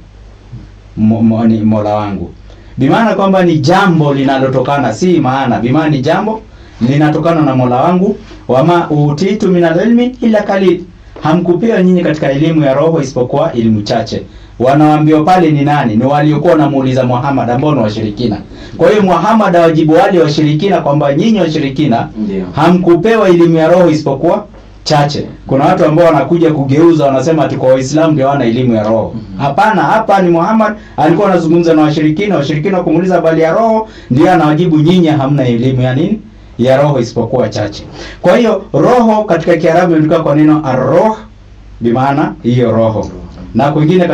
Mola wangu. Bimaana kwamba ni jambo linalotokana, si maana. Bimaana ni jambo linatokana na Mola wangu. Wama utitu minal ilmi illa qalil. Hamkupewa nyinyi katika elimu ya roho isipokuwa elimu chache. Wanawaambiwa pale ni nani? Ni waliokuwa wanamuuliza Muhammad ambao ni washirikina. Kwa hiyo Muhammad awajibu wale washirikina kwamba nyinyi washirikina hamkupewa elimu ya roho isipokuwa chache. Kuna watu ambao wanakuja kugeuza, wanasema ati kwa Waislamu ndio wana elimu ya roho. Hapana, hapa ni Muhammad alikuwa anazungumza na washirikina kumuuliza habari ya roho, ndio anawajibu nyinyi hamna elimu ya nini? Ya roho isipokuwa chache. Kwa hiyo roho katika Kiarabu inatumika kwa neno ar-ruh, bi maana hiyo roho. Na kwingine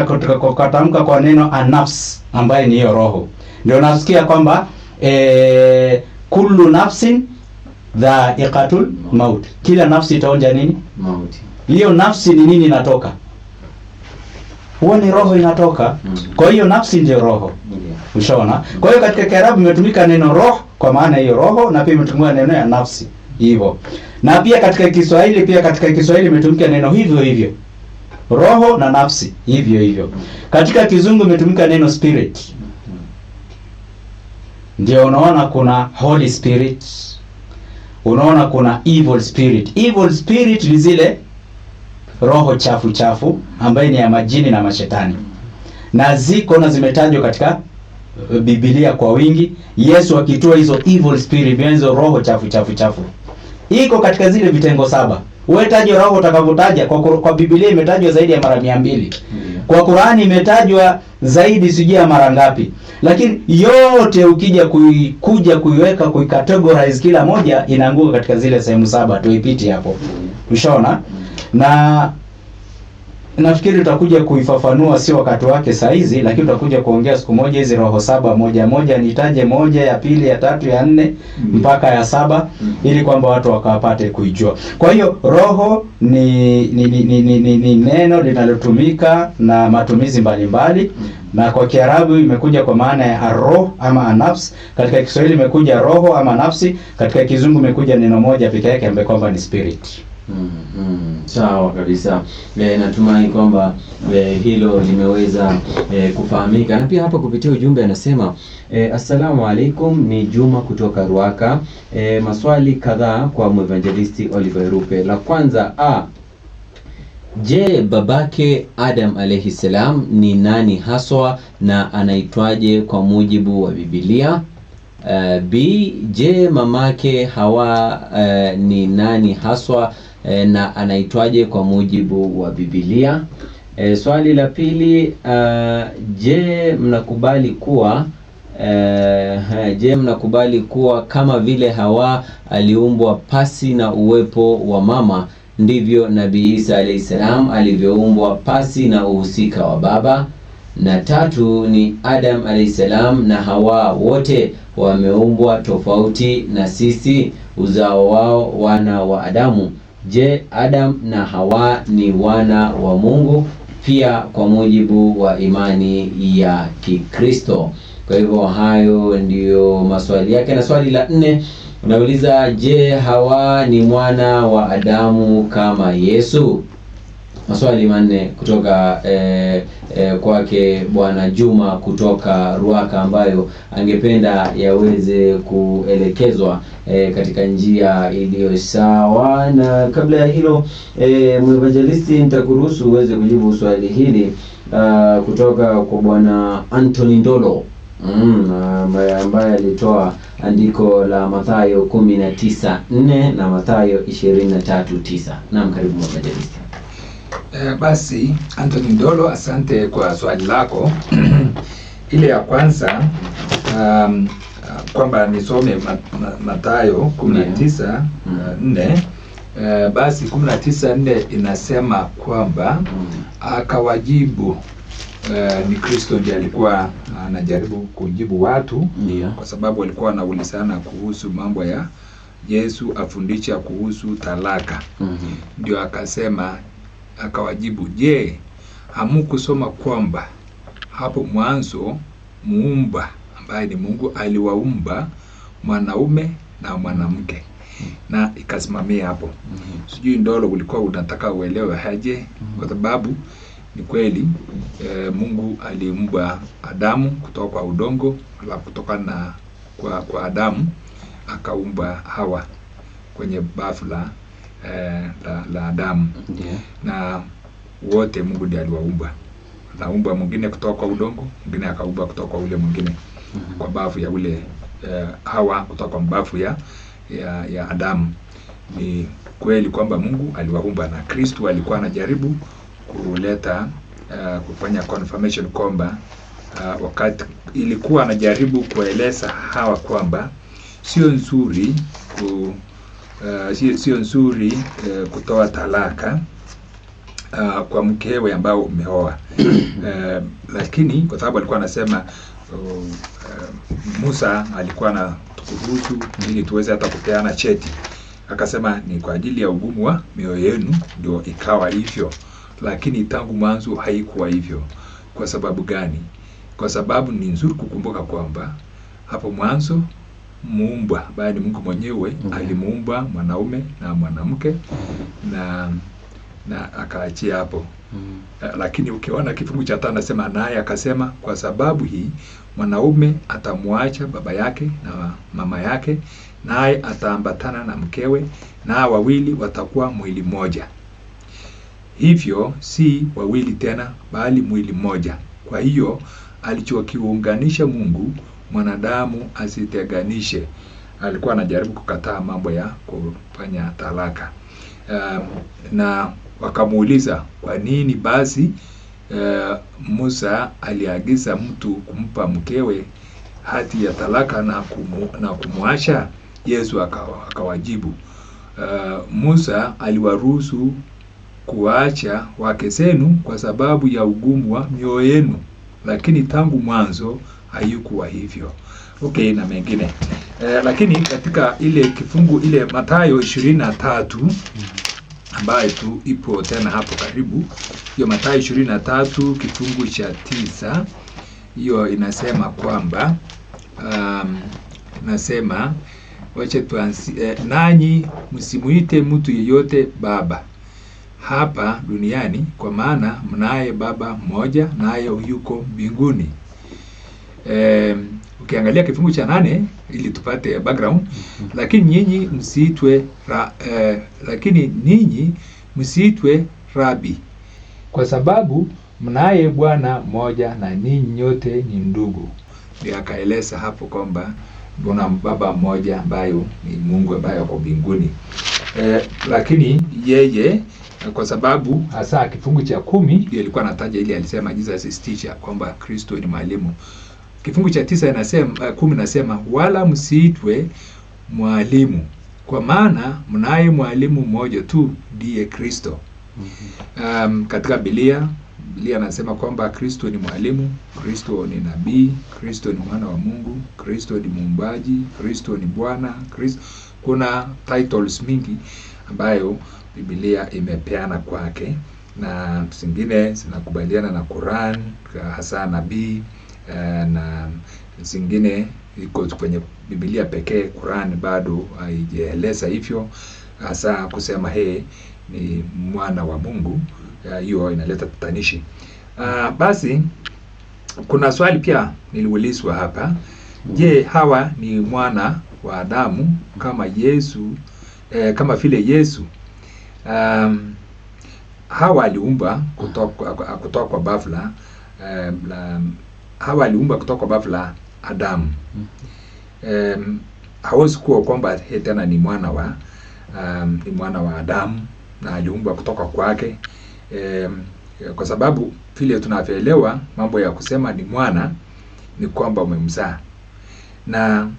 katamka kwa neno an-nafs ambaye ni hiyo roho. Ndio nasikia kwamba kullu nafsin dha'iqatul maut. Kila nafsi itaonja nini? Mauti. Hiyo nafsi ni nini inatoka? Huo ni roho inatoka. Kwa hiyo nafsi ndio roho. Ushaona? Kwa hiyo katika Kiarabu imetumika neno roho kwa maana hiyo roho, na pia imetumika neno ya nafsi hivyo. Na pia katika Kiswahili imetumika neno hivyo hivyo. Roho na nafsi hivyo hivyo. Katika Kizungu imetumika neno spirit. Ndio unaona kuna Holy Spirit. Unaona kuna evil spirit. Evil spirit ni zile roho chafu ambaye ni ya majini na mashetani. Na ziko na zimetajwa katika Biblia kwa wingi. Yesu akitoa hizo evil spirit, hizo roho chafu. Iko katika zile vitengo 7. Wewe taja roho utakavotaja kwa Biblia imetajwa zaidi ya mara 200. Kwa Qur'ani imetajwa zaidi sijui ya mara ngapi. Lakini yote ukija kuiweka kuicategorize kila moja inaanguka katika zile sehemu 7, tuipiti hapo. Ushaona? Na nafikiri tutakuja kuifafanua, sio wakati wake saa hizi, lakini tutakuja kuongea siku moja hizi roho 7 moja nitaje moja, ya pili, ya tatu, ya 4 mpaka ya 7 ili kwamba watu wakapate kuijua. Kwa hiyo roho ni neno linalotumika na matumizi mbalimbali, na kwa Kiarabu imekuja kwa maana ya ar-ruh ama an-nafs. Katika Kiswahili imekuja roho ama nafsi. Katika Kizungu imekuja neno moja pekee yake ambaye kwamba ni spirit. Sawa kabisa. Natumai kwamba hilo limeweza kufahamika. Na pia hapa kupitia ujumbe anasema assalamu alaikum, ni Juma kutoka Ruaka. Maswali kadhaa kwa Mwevangelisti Oliver Rupe. La kwanza, je, babake Adam alayhi salam ni nani haswa na anaitwaje kwa mujibu wa Biblia? B, je, mamake Hawa ni nani haswa na anaitwaje kwa mujibu wa Biblia? Swali la pili, je, mnakubali kuwa kama vile Hawa aliumbwa pasi na uwepo wa mama, ndivyo Nabii Isa alayhi salam alivyoumbwa pasi na uhusika wa baba? Na tatu ni Adam alayhi salam na Hawa wote wameumbwa tofauti na sisi, uzao wao wana wa Adamu. Je, Adam na Hawa ni wana wa Mungu pia kwa mujibu wa imani ya Kikristo? Kwa hivyo hayo ndiyo maswali yake. Na swali la 4 unauliza, je, Hawa ni mwana wa Adamu kama Yesu? Maswali manne kutoka kwake Bwana Juma kutoka Ruaka, ambayo angependa yaweze kuelekezwa katika njia iliyo sawa. Na kabla ya hilo, mwevangelisti, nitakuruhusu uweze kujibu swali hili kutoka kwa Bwana Anthony Ndolo ambaye alitoa andiko la Mathayo 19:4 na Mathayo 23:9. Naam, karibu mwevangelisti. Basi Anthony Ndolo, asante kwa swali lako. Ile ya kwanza kwamba nisome Mathayo 19:4. Basi 19:4 inasema kwamba akawajibu, ni Kristo ndiye alikuwa anajaribu kujibu watu, kwa sababu walikuwa wanaulizana kuhusu mambo ya Yesu afundisha kuhusu talaka. Ndio akasema, akawajibu, je, hamukusoma kwamba hapo mwanzo muumba ambaye ni Mungu aliwaumba mwanaume na mwanamke? Na ikasimamia hapo. Sijui Ndolo ulikuwa unataka uelewe haje, kwa sababu ni kweli Mungu aliumba Adamu kutoka kwa udongo, alafu kutoka na kwa Adamu akaumba Hawa kwenye bafu la Adamu. Na wote Mungu ndiye aliwaumba. Anaumba mwingine kutoka kwa udongo, mwingine akaumba kutoka kwa ule mwingine kwa bafu ya ule Hawa kutoka kwa bafu ya Adamu. Ni kweli kwamba Mungu aliwaumba, na Kristo alikuwa anajaribu kuleta kufanya confirmation kwamba wakati ilikuwa anajaribu kueleza Hawa kwamba sio nzuri kutoa talaka kwa mkewe ambao umeoa. Lakini kwa sababu alikuwa anasema Musa alikuwa anatukuruhusu ili tuweze hata kupeana cheti, akasema ni kwa ajili ya ugumu wa mioyo yenu ndio ikawa hivyo, lakini tangu mwanzo haikuwa hivyo. Kwa sababu gani? Kwa sababu ni nzuri kukumbuka kwamba hapo mwanzo muumba ambaye ni Mungu mwenyewe alimuumba mwanaume na mwanamke na akaachia hapo. Lakini ukiona kifungu cha 5 nasema, naye akasema, kwa sababu hii mwanaume atamwacha baba yake na mama yake, naye ataambatana na mkewe, na wawili watakuwa mwili mmoja. Hivyo si wawili tena, bali mwili mmoja. Kwa hiyo alichokiunganisha Mungu, mwanadamu asitenganishe. Alikuwa anajaribu kukataa mambo ya kufanya talaka. Na wakamuuliza, kwa nini basi Musa aliagiza mtu kumpa mkewe hati ya talaka na kumwacha? Yesu akawajibu, Musa aliwaruhusu kuacha wake zenu kwa sababu ya ugumu wa mioyo yenu, lakini tangu mwanzo haikuwa hivyo. Okay, na mengine. Lakini katika ile kifungu ile Mathayo 23 ambayo tu ipo tena hapo karibu, hiyo Mathayo 23 kifungu cha 9, hiyo inasema kwamba nasema, wacha tuanzie, nanyi msimuite mtu yeyote baba hapa duniani, kwa maana mnaye baba mmoja, naye yuko mbinguni. Ukiangalia kifungu cha 8 ili tupate background, lakini ninyi msiitwe rabi, kwa sababu mnaye Bwana mmoja na ninyi nyote ni ndugu. Ndio akaeleza hapo kwamba kuna baba mmoja ambayo ni Mungu ambaye yuko mbinguni. Lakini yeye, kwa sababu hasa kifungu cha 10 ndio ilikuwa anataja ile alisema Jesus is teacher, kwamba Kristo ni mwalimu. Kifungu cha 9 inasema 10 inasema, wala msiitwe mwalimu, kwa maana mnaye mwalimu mmoja tu, ndiye Kristo. Katika Biblia anasema kwamba Kristo ni mwalimu, Kristo ni nabii, Kristo ni mwana wa Mungu, Kristo ni muumbaji, Kristo ni Bwana, Kristo. Kuna titles mingi ambayo Biblia imepeana kwake, na zingine zinakubaliana na Quran, hasa nabii, na zingine iko kwenye Biblia pekee. Quran bado haijaeleza hivyo hasa kusema ni mwana wa Mungu. hiyo inaleta tatanishi. Basi kuna swali pia niliulizwa hapa. Je, Hawa ni mwana wa Adamu kama Yesu, kama vile Yesu? Hawa aliumba kutoka kwa bavu la Hawa aliumba kutoka kwa bavu la Adamu. Hawezi kuwa kwamba tena ni mwana wa Adamu na aliumba kutoka kwake, kwa sababu vile tunavyoelewa mambo ya kusema ni mwana ni kwamba umemzaa, na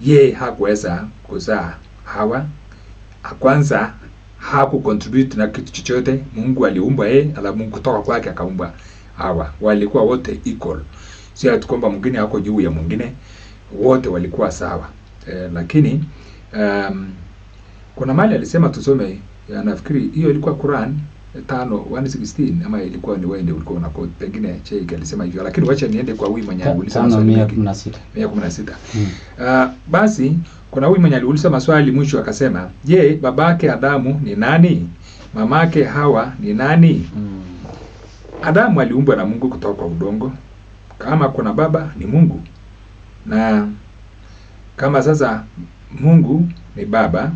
ye hakuweza kuzaa Hawa. Kwanza hakucontribute na kitu chochote. Mungu aliumba yeye, alafu Mungu kutoka kwake akaumba Hawa. Walikuwa wote equal, sio ati kwamba mwingine hako juu ya mwingine, wote walikuwa sawa. Lakini kuna mali alisema tusome, nafikiri hiyo ilikuwa Quran 5:116 ama ilikuwa ni wewe ndio ulikuwa una quote, pengine Sheikh alisema hivyo, lakini wacha niende kwa huyu mwenye aliuliza maswali 116. Basi kuna huyu mwenye aliuliza maswali mwisho akasema, je, babake Adamu ni nani? Mamake Hawa ni nani? Adamu aliumbwa na Mungu kutoka kwa udongo. Kama kuna baba ni Mungu, na kama sasa Mungu ni baba,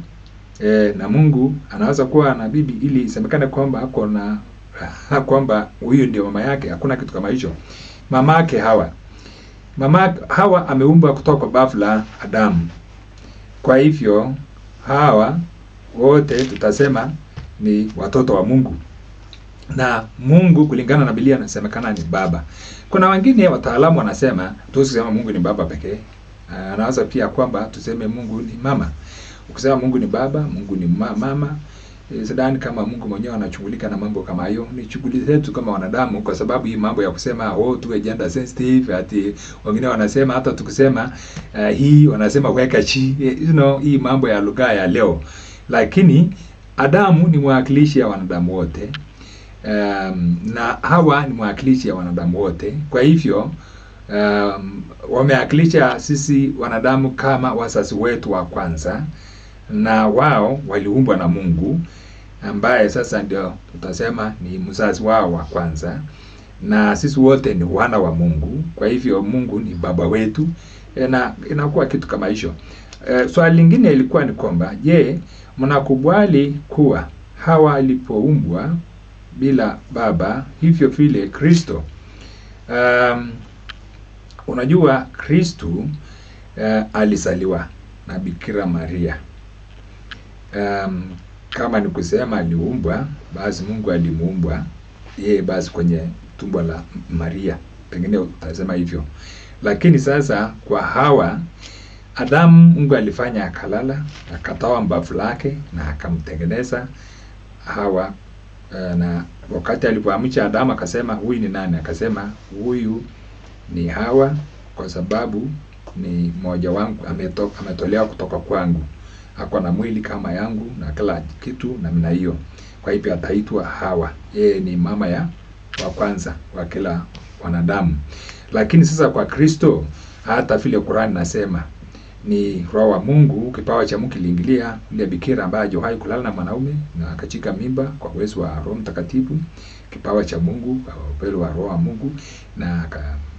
na Mungu anaweza kuwa na bibi ili isemekane kwamba ako na kwamba huyu ndio mama yake. Hakuna kitu kama hicho. Mamake Hawa ameumbwa kutoka kwa bavu la Adamu. Kwa hivyo Hawa wote tutasema ni watoto wa Mungu, na Mungu kulingana na Biblia anasemekana ni baba. Kuna wengine wataalamu wanasema tuseme Mungu ni baba pekee. Anaweza pia kwamba tuseme Mungu ni mama. Ukisema Mungu ni baba, Mungu ni mama, sidhani kama Mungu mwenyewe anachungulika na mambo kama hayo. Ni shughuli zetu kama wanadamu, kwa sababu hii mambo ya kusema tuwe gender sensitive, ati wengine wanasema hata tukisema hii wanasema weka chi, hii mambo ya lugha ya leo. Lakini Adamu ni mwakilishi ya wanadamu wote, na Hawa ni mwakilishi ya wanadamu wote. Kwa hivyo wamewakilisha sisi wanadamu kama wazazi wetu wa kwanza, na wao waliumbwa na Mungu ambaye sasa ndio tutasema ni mzazi wao wa kwanza, na sisi wote ni wana wa Mungu. Kwa hivyo Mungu ni baba wetu, na inakuwa kitu kama hicho. Swali lingine ilikuwa ni kwamba, je, mnakubali kuwa Hawa alipoumbwa bila baba hivyo vile Kristo? Unajua Kristo alizaliwa na Bikira Maria. Kama ni kusema aliumbwa, basi Mungu alimuumba yeye basi kwenye tumbo la Maria, pengine utasema hivyo. Lakini sasa kwa Hawa, Adamu Mungu alifanya akalala, akatoa mbavu lake na akamtengeneza Hawa, na wakati alipoamsha Adamu akasema huyu ni nani? Akasema huyu ni Hawa, kwa sababu ni mmoja wangu, ametolewa kutoka kwangu, ako na mwili kama yangu na kila kitu namna hiyo. Kwa hivyo ataitwa Hawa. Yeye ni mama wa kwanza wa kila wanadamu. Lakini sasa kwa Kristo, hata vile Qur'an nasema ni roho wa Mungu, kipawa cha Mungu kiliingilia ile bikira ambaye hajawahi kulala na mwanaume na akachika mimba kwa uwezo wa Roho Mtakatifu, kipawa cha Mungu, upendo wa roho wa Mungu, na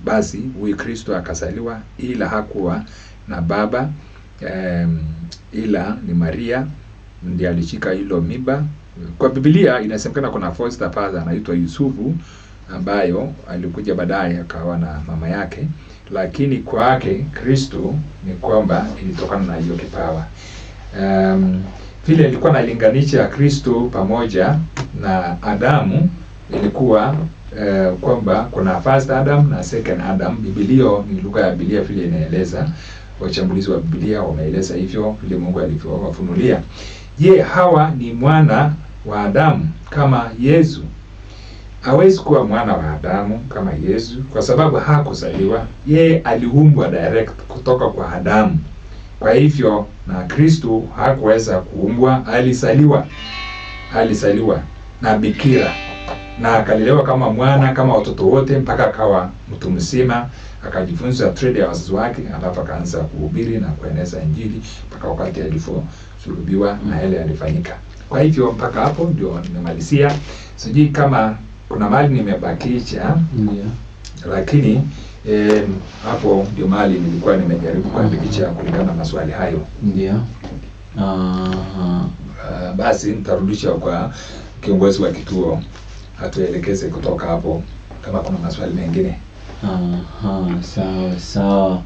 basi huyu Kristo akazaliwa, ila hakuwa na baba, ila ni Maria ndiye alishika hilo mimba. Kwa Biblia inasemekana kuna foster father anaitwa Yusufu, ambayo alikuja baadaye akawa na mama yake, lakini kwake Kristo ni kwamba ilitokana na hiyo kipawa. Vile ilikuwa nalinganisha Kristo pamoja na Adamu, ilikuwa kwamba kuna first Adam na second Adam. Biblia ni lugha ya Biblia vile inaeleza, wachambulizi wa Biblia wameeleza hivyo vile Mungu alivyowafunulia. Je, Hawa ni mwana wa Adamu kama Yesu? Hawezi kuwa mwana wa Adamu kama Yesu kwa sababu hakuzaliwa. Yeye aliumbwa direct kutoka kwa Adamu. Kwa hivyo na Kristo hakuweza kuumbwa, alizaliwa na bikira na akalelewa kama mwana, kama watoto wote, mpaka akawa mtu mzima, akajifunza trade ya wazazi wake, alafu akaanza kuhubiri na kueneza Injili mpaka wakati aliposulubiwa na yale yalifanyika. Kwa hivyo mpaka hapo ndio nimemalizia. Sijui kama kuna mali nimebakisha. Ndio. Lakini hapo ndio mali nilikuwa nimejaribu kuandikisha kulingana na maswali hayo. Ndio. Basi nitarudisha kwa kiongozi wa kituo atuelekeze kutoka hapo kama kuna maswali mengine. Sawa.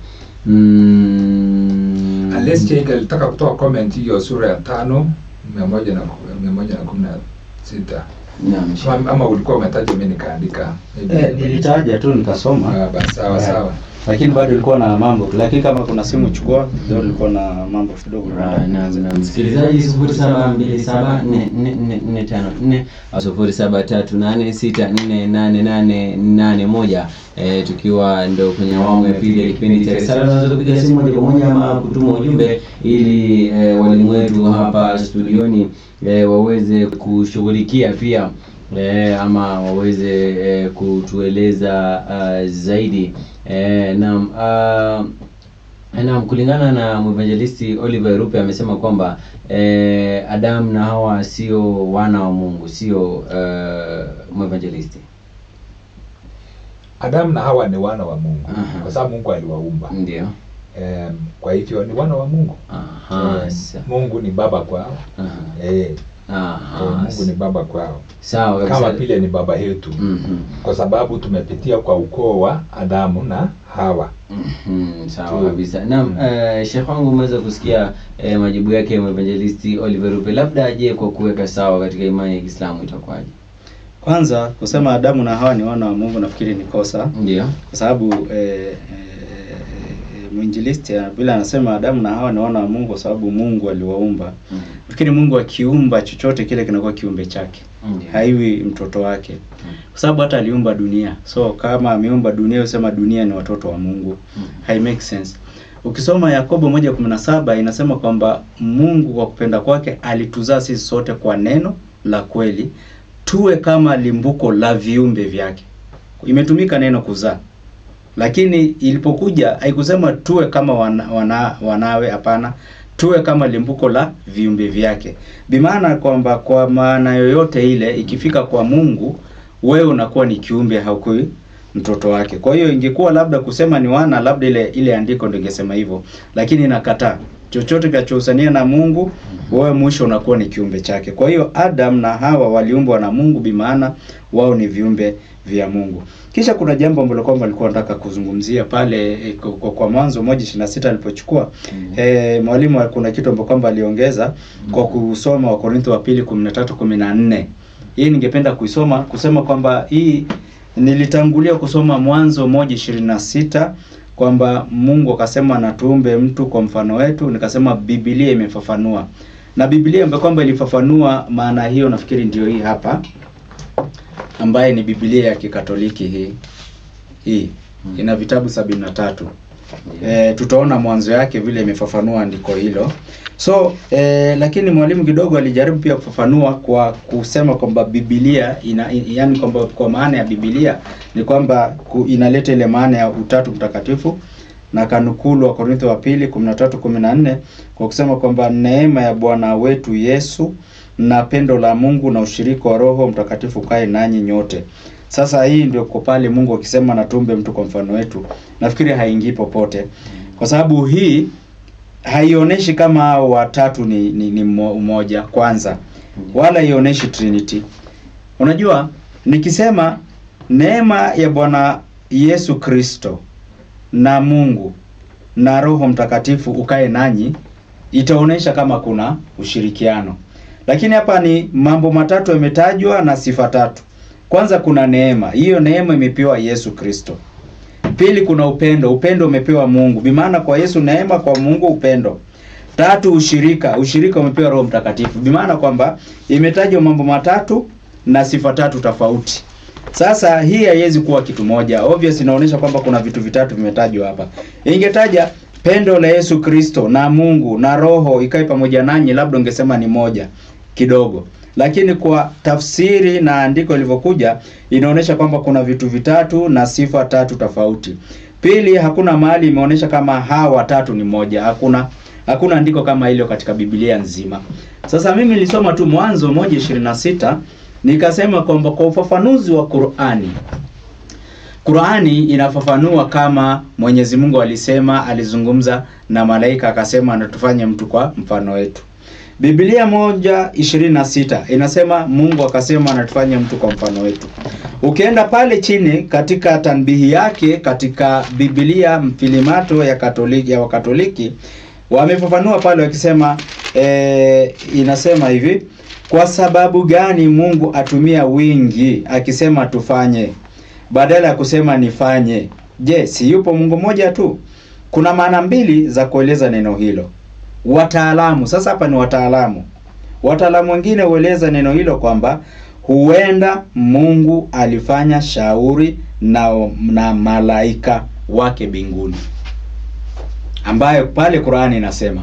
Unless Jake alitaka kutoa comment hiyo sura ya 5:116. Naam. Ama ulikuwa umetaja mimi nikaandika? Nilitaja tu nikasoma. Basi sawa. Lakini bado ilikuwa na mambo. Lakini kama kuna simu chukua, ndio ilikuwa na mambo kidogo. Na msikilizaji 0727444454 au 0738648881 tukiwa ndio kwenye awamu ya pili ya kipindi cha Risala. Tunaweza kupiga simu moja kwa moja ama kutuma ujumbe ili walimu wetu hapa studioni waweze kushughulikia pia ama waweze kutueleza zaidi. Na kulingana na mwinjilisti Oliver Rupe amesema kwamba Adam na Hawa sio wana wa Mungu, sio mwinjilisti. Adam na Hawa ni wana wa Mungu kwa sababu Mungu aliwaumba. Ndio. Kwa hivyo ni wana wa Mungu. Mungu ni baba kwao. Mungu ni baba kwao. Sawa kabisa. Kama vile ni baba yetu. Kwa sababu tumepitia kwa ukoo wa Adamu na Hawa. Sawa kabisa. Naam, Sheikh wangu umeweza kusikia majibu yake mwinjilisti Oliver Rupe. Labda je, kwa kuweka sawa katika imani ya Kiislamu itakuwaje? Kwanza kusema Adamu na Hawa ni wana wa Mungu nafikiri ni kosa. Ndio. Kwa sababu mwinjilisti bila anasema Adamu na Hawa ni wana wa Mungu kwa sababu Mungu aliwaumba. Lakini Mungu akiumba chochote kile kinakuwa kiumbe chake. Haiwi mtoto wake. Kwa sababu hata aliumba dunia. So kama ameumba dunia usema dunia ni watoto wa Mungu. Hai make sense. Ukisoma Yakobo 1:17 inasema kwamba Mungu kwa kupenda kwake alituzaa sisi sote kwa neno la kweli tuwe kama limbuko la viumbe vyake. Imetumika neno kuzaa. Lakini ilipokuja haikusema tuwe kama wanawe, hapana, tuwe kama limbuko la viumbe vyake. Bimaana kwamba kwa maana yoyote ile ikifika kwa Mungu wewe unakuwa ni kiumbe, haukui mtoto wake. Kwa hiyo ingekuwa labda kusema ni wana, labda ile andiko ndio ingesema hivyo, lakini nakataa. Chochote kinachohusiana na Mungu wewe mwisho unakuwa ni kiumbe chake. Kwa hiyo Adam na Hawa waliumbwa na Mungu, bimaana wao ni viumbe vya Mungu. Kisha kuna jambo ambalo kwamba alikuwa anataka kuzungumzia pale kwa Mwanzo 1:26 alipochukua mwalimu, kuna kitu ambacho kwamba aliongeza kwa kusoma wa Korintho wa 2:13-14. Hii ningependa kuisoma kusema kwamba hii nilitangulia kusoma Mwanzo 1:26 kwamba Mungu akasema na tuumbe mtu kwa mfano wetu, nikasema Biblia imefafanua. Na Biblia ambayo kwamba ilifafanua maana hiyo nafikiri ndio hii hapa, ambaye ni Biblia ya Kikatoliki hii. Ina vitabu 73. Tutaona mwanzo yake vile imefafanua andiko hilo. So lakini mwalimu kidogo alijaribu pia kufafanua kwa kusema kwamba Biblia yani kwamba kwa maana ya Biblia ni kwamba inaleta ile maana ya Utatu Mtakatifu, na kanukulu wa Korintho wa 2:13-14 kwa kusema kwamba neema ya Bwana wetu Yesu na pendo la Mungu na ushirika wa Roho Mtakatifu kae nanyi nyote. Sasa hii ndio kwa pale Mungu akisema na tuumbe mtu kwa mfano wetu, nafikiri haingii popote. Kwa sababu hii haionyeshi kama watatu ni mmoja kwanza, wala haionyeshi Trinity. Unajua nikisema neema ya Bwana Yesu Kristo na Mungu na Roho Mtakatifu ukae nanyi, itaonesha kama kuna ushirikiano. Lakini hapa ni mambo matatu yametajwa na sifa tatu. Kwanza kuna neema. Hiyo neema imepewa Yesu Kristo. Pili kuna upendo. Upendo umepewa Mungu. Bimaana kwa Yesu neema, kwa Mungu upendo. Tatu ushirika. Ushirika umepewa Roho Mtakatifu. Bimaana kwamba imetajwa mambo matatu na sifa tatu tofauti. Sasa hii haiwezi kuwa kitu moja. Obvious inaonyesha kwamba kuna vitu vitatu vimetajwa hapa. Ingetaja pendo la Yesu Kristo na Mungu na Roho ikae pamoja nanyi, labda ungesema ni moja kidogo. Lakini kwa tafsiri na andiko lilivyokuja inaonyesha kwamba kuna vitu vitatu na sifa tatu tofauti. Pili, hakuna mahali imeonyesha kama hawa watatu ni moja. Hakuna andiko kama hilo katika Biblia nzima. Sasa mimi nilisoma tu Mwanzo 1:26 nikasema kwamba kwa ufafanuzi wa Qur'ani inafafanua kama Mwenyezi Mungu alizungumza na malaika akasema anatufanye mtu kwa mfano wetu. Biblia 1:26 inasema Mungu akasema anatufanya mtu kwa mfano wetu. Ukienda pale chini katika tanbihi yake katika Biblia Mfilimato ya Wakatoliki wamefafanua pale wakisema inasema hivi, kwa sababu gani Mungu atumia wingi akisema tufanye badala ya kusema nifanye? Je, si yupo Mungu mmoja tu? Kuna maana mbili za kueleza neno hilo. Wataalamu, sasa hapa ni wataalamu wengine hueleza neno hilo kwamba huenda Mungu alifanya shauri na malaika wake mbinguni, ambayo pale Qur'ani inasema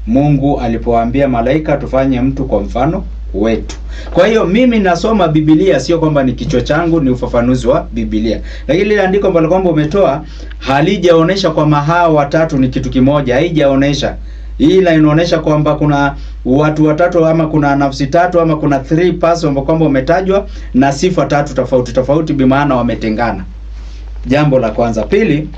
Mungu alipowaambia malaika tufanye mtu kwa mfano wetu. Kwa hiyo mimi nasoma Biblia, sio kwamba ni kichwa changu, ni ufafanuzi wa Biblia. Lakini ile andiko ambalo kwamba umetoa halijaonesha kwamba hao watatu ni kitu kimoja, haijaonesha. Ila inaonesha kwamba kuna watu watatu ama kuna nafsi tatu ama kuna 3 persons ambao kwamba umetajwa na sifa tatu tofauti bi maana wametengana. Jambo la kwanza. Pili,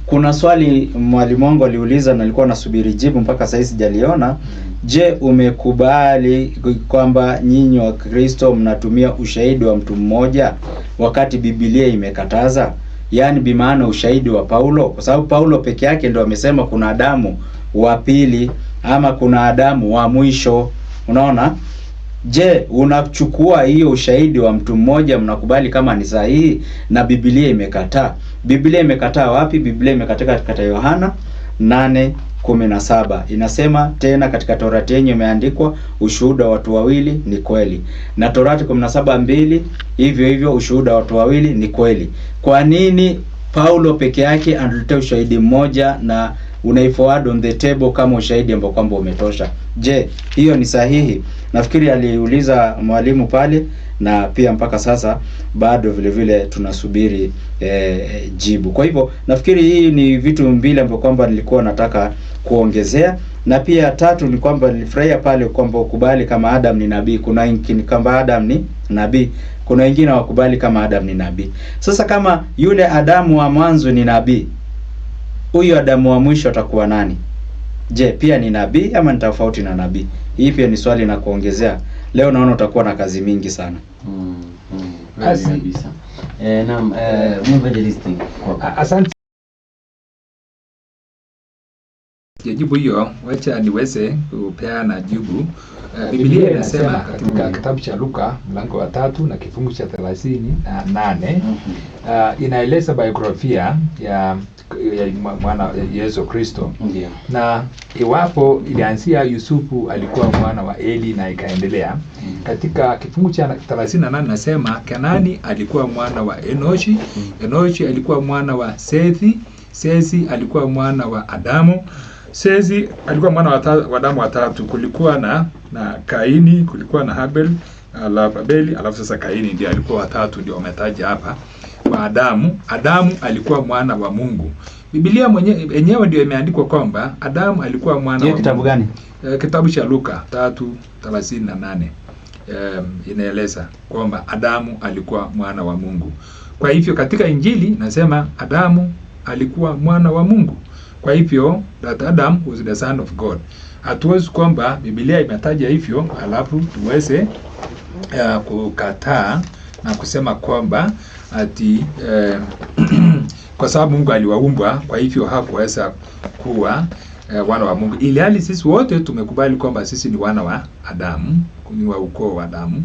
kuna swali mwalimu wangu aliuliza na nilikuwa nasubiri jibu mpaka sasa sijaliona. Je, umekubali kwamba nyinyi wa Kristo mnatumia ushahidi wa mtu mmoja wakati Biblia imekataza? Yaani bi maana ushahidi wa Paulo, kwa sababu Paulo peke yake ndio amesema kuna Adamu wa pili ama kuna Adamu wa mwisho. Unaona? Je, unachukua hiyo ushahidi wa mtu mmoja mnakubali kama ni sahihi na Biblia imekataa? Biblia imekataa wapi? Biblia imekataa katika Yohana 8:17. Inasema tena katika Torati yenyewe imeandikwa ushuhuda wa watu wawili ni kweli. Na Torati 17:2 hivyo ushuhuda wa watu wawili ni kweli. Kwa nini Paulo peke yake analetea ushahidi mmoja na unaiforward on the table kama ushahidi ambao kwamba umetosha? Je, hiyo ni sahihi? Nafikiri aliuliza mwalimu pale na pia mpaka sasa bado vile tunasubiri jibu. Kwa hivyo nafikiri hii ni vitu mbili ambavyo kwamba nilikuwa nataka kuongezea, na pia tatu ni kwamba nilifurahia pale kwamba ukubali kama Adam ni nabii. Kuna wengine kama Adam ni nabii, kuna wengine wakubali kama Adam ni nabii. Sasa kama yule Adamu wa mwanzo ni nabii, huyu Adamu wa mwisho atakuwa nani? Je, pia ni nabii ama ni tofauti na nabii? Hii pia ni swali na kuongezea. Leo naona utakuwa na kazi mingi sana. Kabisa. Naam, mwinjilisti. Asante. Jibu hiyo, wacha niweze kupeana jibu. Biblia inasema katika kitabu cha Luka mlango wa 3 na kifungu cha 38 inaeleza biografia ya mwana Yesu Kristo. Na iwapo ilianzia Yusufu alikuwa mwana wa Eli na ikaendelea. Katika kifungu cha 38 nasema Kenani alikuwa mwana wa Enoshi, Enoshi alikuwa mwana wa Sethi, Sethi alikuwa mwana wa Adamu, Sethi alikuwa mwana wa Adamu watatu. Kulikuwa na Kaini, kulikuwa na Abeli, alafu sasa Kaini ndiye alikuwa watatu, ndio wametaja hapa wa Adamu. Adamu alikuwa mwana wa Mungu. Biblia yenyewe ndio imeandikwa kwamba Adamu alikuwa mwana wa kitabu gani? Kitabu cha Luka 3:38. Inaeleza kwamba Adamu alikuwa mwana wa Mungu. Kwa hivyo katika Injili nasema Adamu alikuwa mwana wa Mungu. Kwa hivyo that Adam was the son of God. Hatuwezi kwamba Biblia imetaja hivyo alafu tuweze kukataa na kusema kwamba ati kwa sababu Mungu aliwaumba kwa hivyo hakuweza kuwa wana wa Mungu. Ili hali sisi wote tumekubali kwamba sisi ni wana wa Adamu, ni wa ukoo wa Adamu.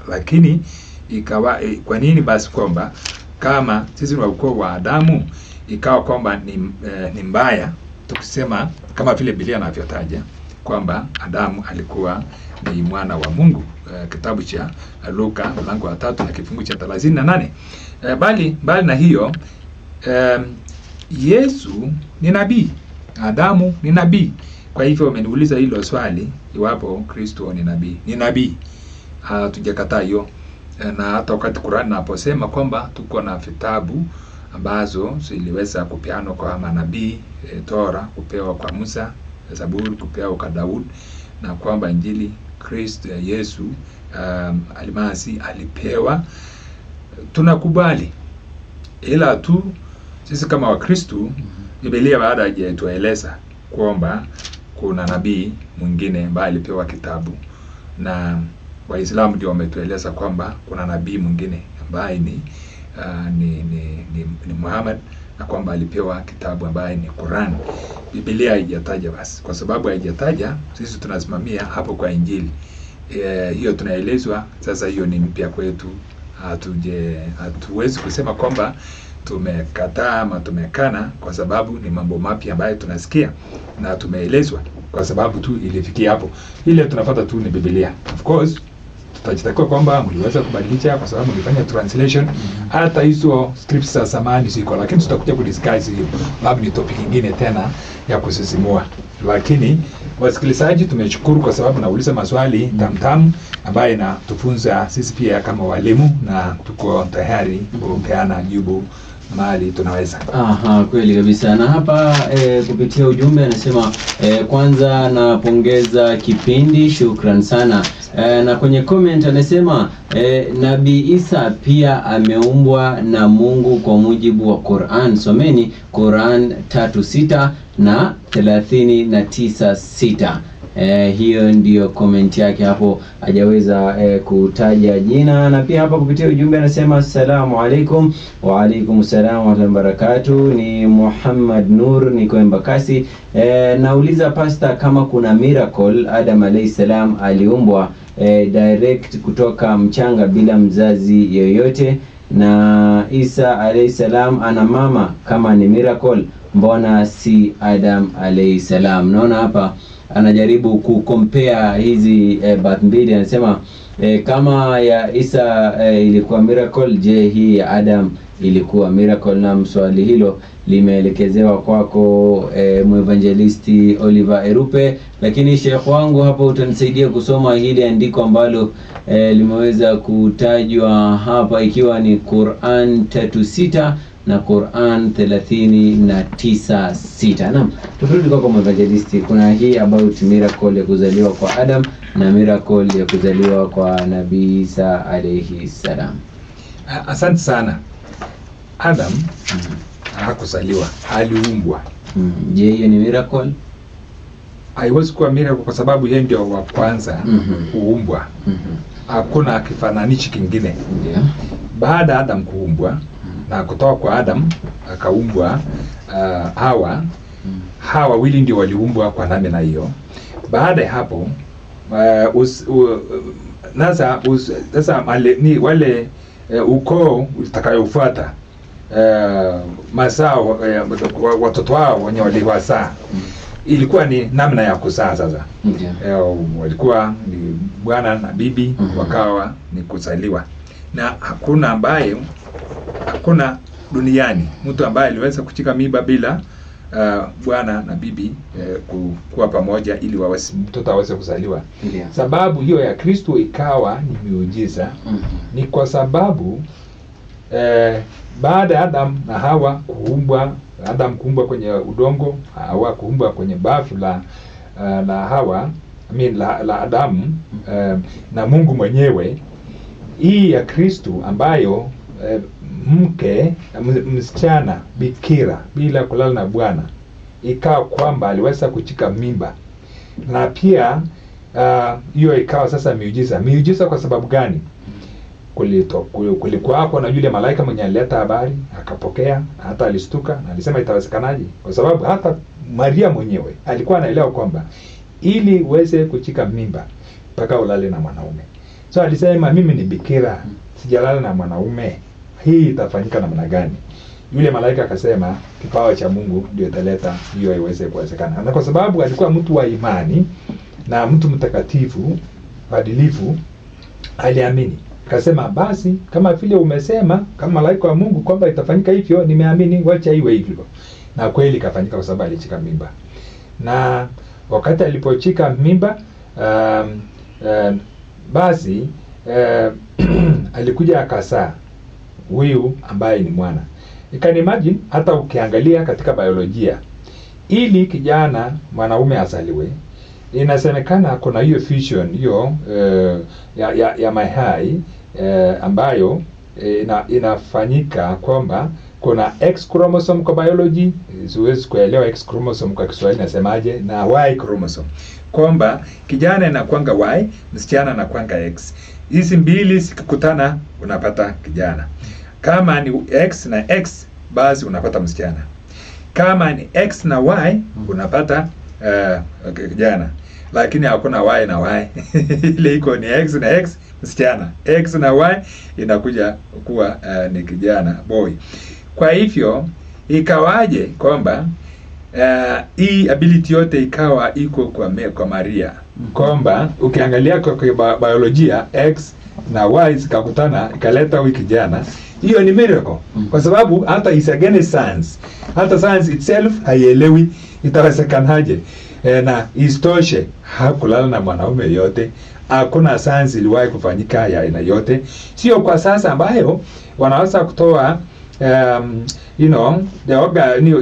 Lakini ikawa kwa nini basi kwamba kama sisi ni wa ukoo wa Adamu ikawa kwamba ni mbaya tukisema kama vile Biblia inavyotaja kwamba Adamu alikuwa ni mwana wa Mungu? Kitabu cha Luka mlango wa 3 na kifungu cha 38. Bali na hiyo Yesu ni nabii, Adamu ni nabii. Kwa hivyo umeniuliza hilo swali, iwapo Kristo ni nabii. Ni nabii. Tujakataa hiyo. na hata wakati Qur'an naposema kwamba tuko na vitabu ambazo ziliweza kupeanwa kwa manabii, Tora kupewa kwa Musa, Zaburi kupewa kwa Daud, na kwamba Injili Kristo ya Yesu Almasi alipewa. Tunakubali, ila tu sisi kama Wakristo, Biblia baada haijatueleza kwamba kuna nabii mwingine ambaye alipewa kitabu, na Waislamu ndio wametueleza kwamba kuna nabii mwingine ambaye ni Muhammad, na kwamba alipewa kitabu ambaye ni Qur'an. Biblia haijataja. Basi kwa sababu haijataja, sisi tunasimamia hapo kwa Injili. Hiyo tunaelezwa sasa, hiyo ni mpya kwetu. Hatuwezi kusema kwamba tumekataa ama tumekana, kwa sababu ni mambo mapya ambayo tunasikia na tumeelezwa, kwa sababu tu ilifikia hapo. Ile tunapata tu ni Biblia. Of course tutajitakia kwamba mliweza kubadilisha kwa sababu mlifanya translation, hata hizo scripts za zamani ziko, lakini tutakuja kudiscuss hiyo, labda ni topic nyingine tena ya kusisimua. Lakini wasikilizaji, tumeshukuru kwa sababu nauliza maswali tamtam ambayo inatufunza sisi pia kama walimu, na tuko tayari kupeana jibu mali tunaweza. Aha, kweli kabisa. Na hapa kupitia ujumbe anasema kwanza napongeza kipindi, shukran sana. Na kwenye comment anasema Nabii Isa pia ameumbwa na Mungu kwa mujibu wa Qur'an. Someni Qur'an 3:6 na 39:6. Hiyo ndiyo comment yake hapo, hajaweza kutaja jina. Na pia hapa kupitia ujumbe anasema assalamu alaikum. Wa alaikum salam wa rahmatullahi wa barakatuh. Ni Muhammad Nur, niko Embakasi. Nauliza pastor, kama kuna miracle Adam alayhi salam aliumbwa direct kutoka mchanga bila mzazi yoyote, na Isa alayhi salam ana mama, kama ni miracle mbona si Adam alayhi salam? Naona hapa anajaribu kucompare hizi birth mbili. Anasema kama ya Isa ilikuwa miracle, je, hii ya Adam ilikuwa miracle? Na swali hilo limeelekezewa kwako mwevangelisti Oliver Erupe, lakini Sheikh wangu hapo utanisaidia kusoma hili andiko ambalo limeweza kutajwa hapa, ikiwa ni Qur'an 3:6 na Qur'an 39:6. Naam, turudi kwa mwevangelisti. Kuna hii about miracle ya kuzaliwa kwa Adam na miracle ya kuzaliwa kwa Nabii Isa alayhi salam. Asante sana. Adam hakuzaliwa, aliumbwa. Je, hiyo ni miracle? Haiwezi kuwa miracle kwa sababu yeye ndio wa kwanza kuumbwa. Hakuna kifananishi kingine. Ndio. Baada ya Adam kuumbwa na kutoka kwa Adam akaumbwa Hawa. Hawa wawili ndio waliumbwa kwa namna hiyo. Baada ya hapo sasa ni wale ukoo utakayofuata mazao watoto wao wenye waliwazaa, ilikuwa ni namna ya kuzaa sasa. Walikuwa ni bwana na bibi, wakawa ni kuzaliwa, na hakuna duniani mtu ambaye aliweza kuchika mimba bila bwana na bibi kuwa pamoja ili mtoto aweze kuzaliwa. Sababu hiyo ya Kristo ikawa ni miujiza ni kwa sababu baada ya Adam na Hawa kuumbwa, Adam kuumbwa kwenye udongo, Hawa kuumbwa kwenye bafu la Hawa, la Adamu, na Mungu mwenyewe, hii ya Kristo ambayo mke msichana bikira bila kulala na bwana, ikawa kwamba aliweza kuchika mimba, na pia hiyo ikawa sasa miujiza. Kwa sababu gani? Kulikuwa hapo na yule malaika mwenye alileta habari, akapokea, hata alistuka na alisema itawezekanaje? Kwa sababu hata Maria mwenyewe alikuwa anaelewa kwamba ili uweze kuchika mimba mpaka ulale na mwanaume. So alisema mimi ni bikira, sijalala na mwanaume, hii itafanyika namna gani? Yule malaika akasema kipawa cha Mungu ndio italeta hiyo iweze kuwezekana. Na kwa sababu alikuwa mtu wa imani na mtu mtakatifu, adilifu, aliamini. Akasema basi kama vile umesema kama malaika wa Mungu kwamba itafanyika hivyo, nimeamini, wacha iwe hivyo. Na kweli ikafanyika kwa sababu alichika mimba. Na wakati alipochika mimba basi alikuja akasaa huyu ambaye ni mwana. You can imagine, hata ukiangalia katika biolojia, ili kijana mwanaume azaliwe, inasemekana kuna hiyo fusion hiyo ya mayai ambayo inafanyika kwamba kuna X chromosome kwa biology, siwezi kuelewa X chromosome kwa Kiswahili nasemaje, na Y chromosome, kwamba kijana anakuanga Y, msichana anakuanga X. Hizi mbili zikikutana unapata kijana. Kama ni X na X, basi unapata msichana. Kama ni X na Y, unapata kijana. Lakini hakuna Y na Y. Ile iko ni X na X, msichana. X na Y inakuja kuwa ni kijana, boy. Kwa hivyo ikawaje kwamba hii ability yote ikawa iko kwa Maria, kwamba ukiangalia kwa biolojia X na Y zikakutana ikaleta huyu kijana. Hiyo ni miracle, kwa sababu hata is against science. Hata science itself haielewi itawezekanaje. Na istoshe hakulala na mwanaume yote. Hakuna science iliwahi kufanyika ya aina yote. Sio kwa sasa ambayo wanaweza kutoa you know, the organ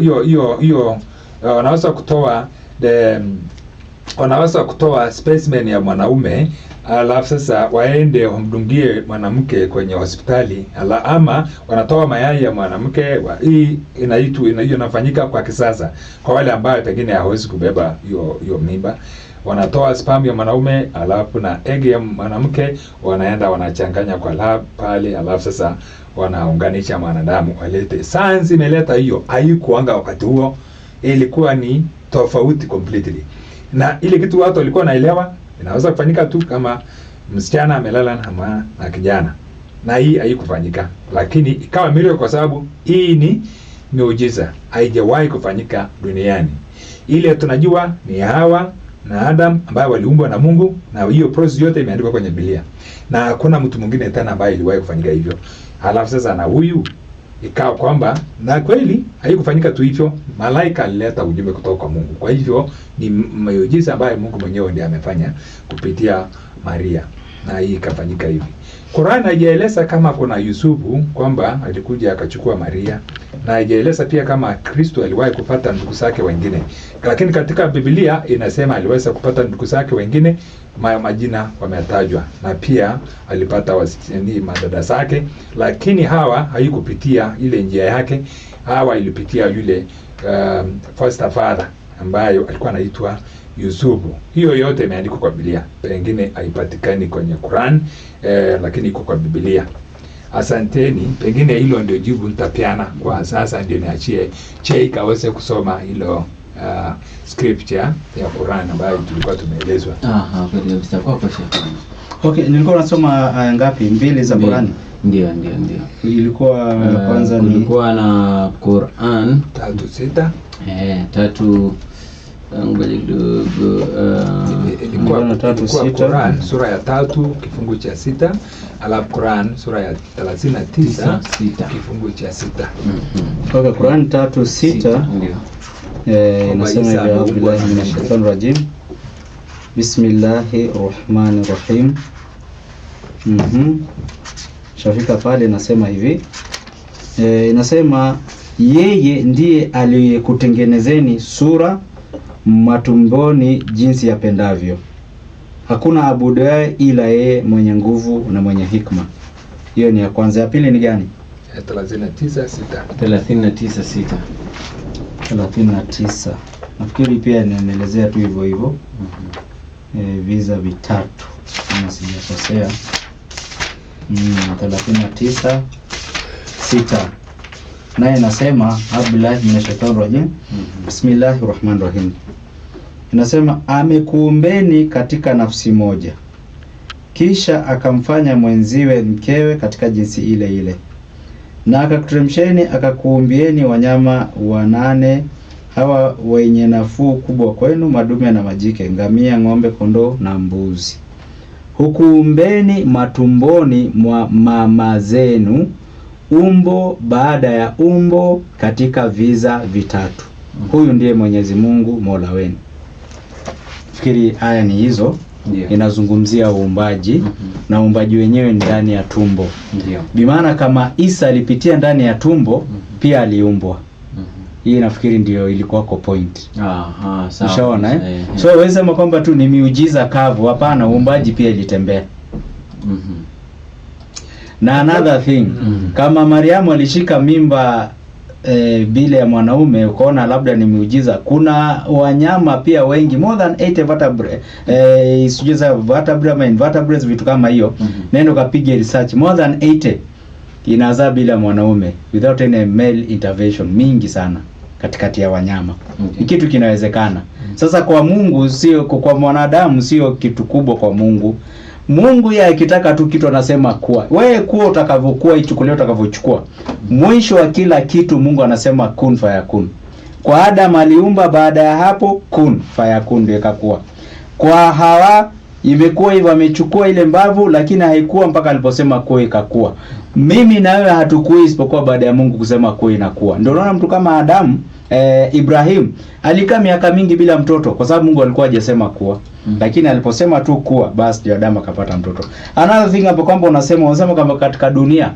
wanaweza kutoa specimen ya mwanaume, alafu sasa waende wamdungie mwanamke kwenye hospitali, ama wanatoa mayai ya mwanamke. Hii inafanyika kwa kisasa kwa wale ambao pengine hawezi kubeba hiyo mimba. Wanatoa sperm ya mwanaume alafu na egg ya mwanamke, wanaenda wanachanganya kwa lab pale, alafu sasa wanaunganisha mwanadamu walete. Science imeleta hiyo, haikuanga wakati huo, ilikuwa ni tofauti completely. Na ile kitu watu walikuwa naelewa inaweza kufanyika tu kama msichana amelala na kijana, na hii haikufanyika, lakini ikawa miracle kwa sababu hii ni miujiza, haijawahi kufanyika duniani. Ile tunajua ni Hawa na Adam ambao waliumbwa na Mungu, na hiyo process yote imeandikwa kwenye Biblia, na hakuna mtu mwingine tena ambaye iliwahi kufanyika hivyo. Halafu sasa na huyu ikawa kwamba na kweli haikufanyika tu hivyo, malaika alileta ujumbe kutoka kwa Mungu. Kwa hivyo ni miujiza ambayo Mungu mwenyewe ndiye amefanya kupitia Maria, na hii ikafanyika hivi. Qur'an haijaeleza kama kuna Yusufu kwamba alikuja akachukua Maria, na haijaeleza pia kama Kristo aliwahi kupata ndugu zake wengine, lakini katika Biblia inasema aliweza kupata ndugu zake wengine, majina wametajwa, na pia alipata madada zake, lakini Hawa haikupitia ile njia yake. Hawa ilipitia yule foster father ambayo alikuwa anaitwa Yusufu. Hiyo yote imeandikwa kwa Biblia, pengine haipatikani kwenye Qur'an, lakini iko kwa Biblia. Asanteni, pengine hilo ndio jibu nitapeana kwa sasa. Ndio niachie Cheik aweze kusoma hilo scripture ya Qur'an ambayo tulikuwa tumeelezwa. Kabisa kwa shaka. Okay, nilikuwa nasoma ngapi? 2 za Qur'an. Ndio. Ilikuwa kwanza ni kulikuwa na Qur'an 3:6. 3 ngoja kidogo. Ilikuwa 3:6 Qur'an sura ya 3 kifungu cha 6, alafu Qur'an sura ya 39 kifungu cha 6. Okay, Qur'an 3:6 ndio. Inasema hivi: A'udhu minash rajim. Bismillahir Rahmanir Rahim. Shafika pale inasema hivi. Inasema yeye ndiye aliyekutengenezeni sura matumboni jinsi yapendavyo. Hakuna abudaye ila yeye, mwenye nguvu na mwenye hikma. Hiyo ni ya kwanza. Ya pili ni gani? 39:6. 39. Nafikiri pia nimeelezea tu hivyo hivyo. Visa vitatu kama sijakosea. 39:6. Naye nasema Abdullah minashaitanir rajim. Bismillahir Rahmanir Rahim. Inasema amekuumbeni katika nafsi moja, kisha akamfanya mwenziwe mkewe katika jinsi ile ile, na akakuteremsheni akakuumbieni wanyama 8 hawa wenye nafuu kubwa kwenu, madume na majike, ngamia, ng'ombe, kondoo na mbuzi. Hukuumbeni matumboni mwa mama zenu, umbo baada ya umbo, katika visa vitatu. Huyu ndiye Mwenyezi Mungu Mola wenu. Fikiri aya ni hizo. Ndio. inazungumzia uumbaji na uumbaji wenyewe ndani ya tumbo. Ndio. Bimaana kama Isa alipitia ndani ya tumbo pia aliumbwa. Hii nafikiri ndio ilikuwa kwa point. Aha, sawa. Ushaona So wewe sema kwamba tu ni miujiza kavu, hapana, uumbaji pia ilitembea. Na another thing, kama Mariamu alishika mimba bila ya mwanaume, ukaona labda ni miujiza. Kuna wanyama pia wengi, more than 80 vertebrae, sijui vertebrae, invertebrates, vitu kama hiyo. Nenda kapige research, more than 80 inazaa bila mwanaume, without any male intervention, mingi sana katikati ya wanyama. Ni kitu kinawezekana. Sasa kwa Mungu sio, kwa mwanadamu sio kitu kubwa kwa Mungu. Mungu yeye akitaka tu kitu anasema kuwa. Wewe kuwa utakavyokuwa, ichukulie utakavyochukua. Mwisho wa kila kitu Mungu anasema kun fayakun. Kwa Adam aliumba, baada ya hapo kun fayakun ndio ikakuwa. Kwa Hawa imekuwa hivyo, amechukua ile mbavu lakini haikuwa mpaka aliposema kuwa ikakuwa. Mimi na wewe hatukui isipokuwa baada ya Mungu kusema kuwa inakuwa. Ndio unaona mtu kama Adamu, Ibrahim alikaa miaka mingi bila mtoto kwa sababu Mungu alikuwa hajasema kuwa. Lakini aliposema tu kuwa, basi ndio Adamu akapata mtoto. Another thing hapo kwamba unasema kama katika dunia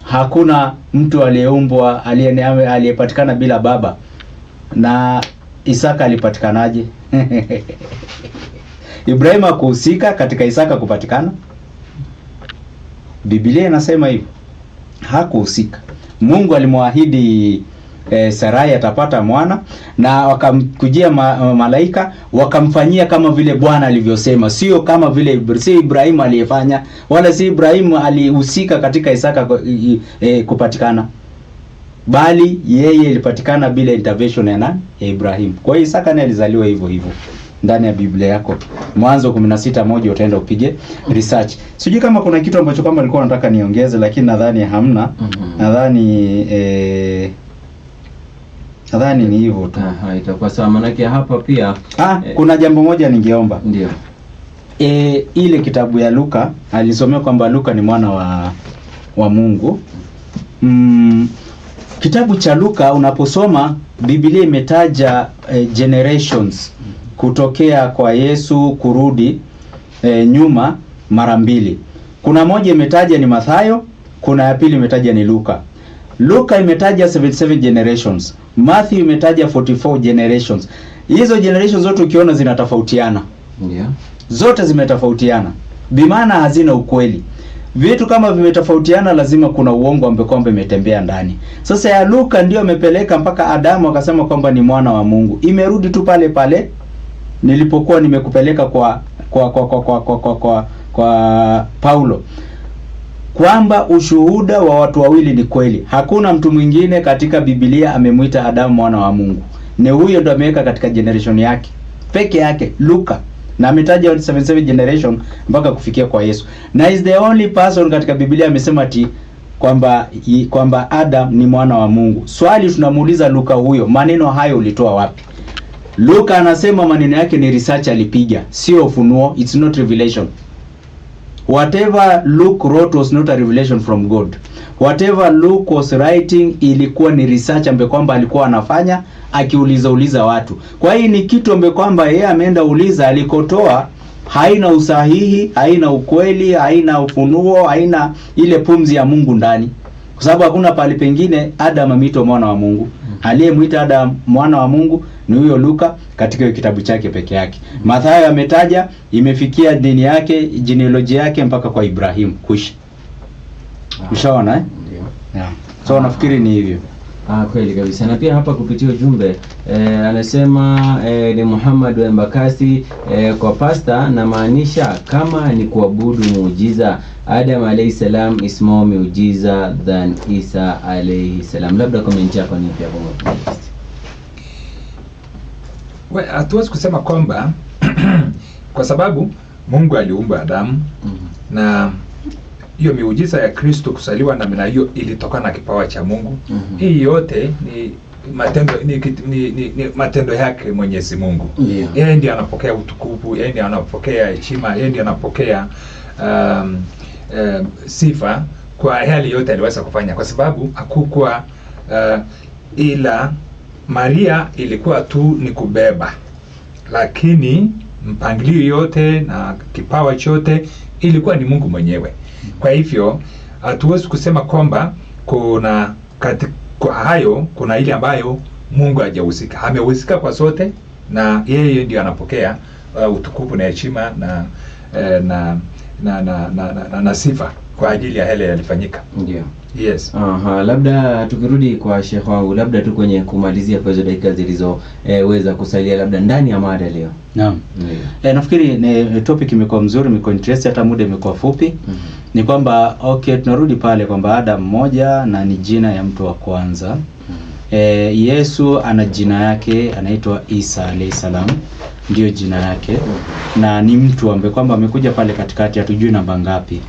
hakuna mtu aliyeumbwa aliyepatikana bila baba. Na Isaka alipatikanaje? Ibrahim hakuhusika katika Isaka kupatikana. Biblia inasema hivyo. Hakuhusika. Mungu alimwahidi Sarai atapata mwana, na wakamkujia malaika wakamfanyia kama vile Bwana alivyosema, sio kama vile Ibrahim aliyefanya, wala si Ibrahim alihusika katika Isaka kupatikana, bali yeye ilipatikana bila intervention ya nani? Ya Ibrahim. Kwa hiyo Isaka naye alizaliwa hivyo hivyo ndani ya Biblia yako. Mwanzo 16:1 utaenda upige research. Sijui kama kuna kitu ambacho kama nilikuwa nataka niongeze, lakini nadhani hamna. Nadhani ni hivyo tu. Itakuwa sawa, manake hapa pia kuna jambo moja ningeomba. Ndio. Ile kitabu ya Luka alisomea kwamba Luka ni mwana wa Mungu. Kitabu cha Luka unaposoma, Biblia imetaja generations kutokea kwa Yesu kurudi nyuma mara mbili. Kuna moja imetaja ni Mathayo, kuna ya pili imetaja ni Luka. Luka imetaja 77 generations. Matthew imetaja 44 generations. Hizo generations zote ukiona zinatofautiana. Ndio. Zote zimetofautiana. Bimaana hazina ukweli. Vitu kama vimetofautiana lazima kuna uongo ambao kwamba imetembea ndani. Sasa ya Luka ndio amepeleka mpaka Adamu akasema kwamba ni mwana wa Mungu. Imerudi tu pale pale nilipokuwa nimekupeleka kwa Paulo, kwamba ushuhuda wa watu wawili ni kweli. Hakuna mtu mwingine katika Biblia amemuita Adamu mwana wa Mungu. Ni huyo ndo ameweka katika generation yake peke yake, Luka, na ametaja 77 generation mpaka kufikia kwa Yesu. Na is the only person katika Biblia amesema kwamba Adam ni mwana wa Mungu. Swali tunamuuliza Luka, huyo maneno hayo ulitoa wapi? Luka anasema maneno yake ni research alipiga, sio ufunuo, it's not revelation. Whatever Luke wrote was not a revelation from God. Whatever Luke was writing ilikuwa ni research ambayo kwamba alikuwa anafanya akiuliza watu. Kwa hiyo ni kitu ambayo kwamba yeye ameenda uliza, alikotoa haina usahihi, haina ukweli, haina ufunuo, haina ile pumzi ya Mungu ndani. Kwa sababu hakuna pale pengine Adam ameitwa mwana wa Mungu. Aliyemuita Adam mwana wa Mungu ni huyo Luka katika hiyo kitabu chake peke yake. Mathayo ametaja imefikia dini yake, genealogy yake mpaka kwa Ibrahim kuishi. Ushaona Ndio. Yeah. So nafikiri ni hivyo. Kweli kabisa. Na pia hapa kupitia ujumbe anasema ni Muhammad wa Embakasi, kwa pasta na maanisha kama ni kuabudu muujiza, Adam alayhi salam is more muujiza than Isa alayhi salam. Labda comment yako ni pia kwa hatuwezi kusema kwamba kwa sababu Mungu aliumba Adamu na hiyo miujiza ya Kristo kusaliwa na namna hiyo ilitokana na kipawa cha Mungu. Hii yote ni matendo yake Mwenyezi Mungu. Yeye ndiye anapokea utukufu, yeye ndiye anapokea heshima, yeye ndiye anapokea sifa kwa yale yote aliweza kufanya, kwa sababu hakukuwa ila Maria ilikuwa tu ni kubeba, lakini mpangilio yote na kipawa chote ilikuwa ni Mungu mwenyewe. Kwa hivyo hatuwezi kusema kwamba kwa hayo kuna ile ambayo Mungu hajahusika. Amehusika kwa sote, na yeye ndio anapokea utukufu na heshima na sifa kwa ajili ya yale yalifanyika. Ndio. Yes. Labda tukirudi kwa Sheikh wangu, labda tu kwenye kumalizia kwa hizo dakika zilizoweza kusalia, labda ndani ya mada leo. Naam. Nafikiri ni topic imekuwa mzuri, imekuwa interest, hata muda imekuwa fupi. Ni kwamba tunarudi pale kwamba Adam mmoja na ni jina ya mtu wa kwanza. Yesu ana jina yake, anaitwa Isa alayhi salam, ndio jina yake, na ni mtu ambaye kwamba amekuja pale katikati, hatujui namba ngapi.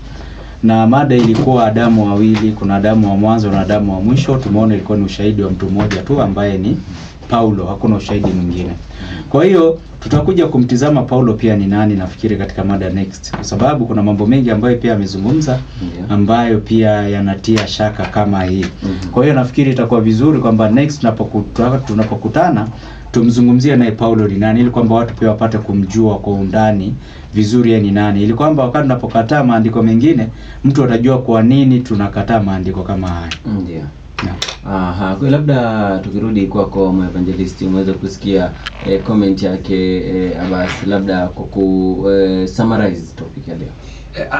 Na mada ilikuwa Adamu wawili, kuna Adamu wa mwanzo na Adamu wa mwisho. Tumeona ilikuwa ni ushahidi wa mtu mmoja tu ambaye ni Paulo, hakuna ushahidi mwingine. Kwa hiyo tutakuja kumtizama Paulo pia ni nani, nafikiri katika mada next, kwa sababu kuna mambo mengi ambayo pia amezungumza ambayo pia yanatia shaka kama hii. Kwa hiyo nafikiri itakuwa vizuri kwamba next tunapokutana tumzungumzie naye Paulo ni nani, ili kwamba watu pia wapate kumjua kwa undani vizuri yeye ni nani, ili kwamba wakati tunapokataa maandiko mengine mtu atajua kwa nini tunakataa maandiko kama haya. Ndio. Kwa labda tukirudi kwako Evangelist, umeweza kusikia comment yake Abbas, labda kwa summarize topic ya leo.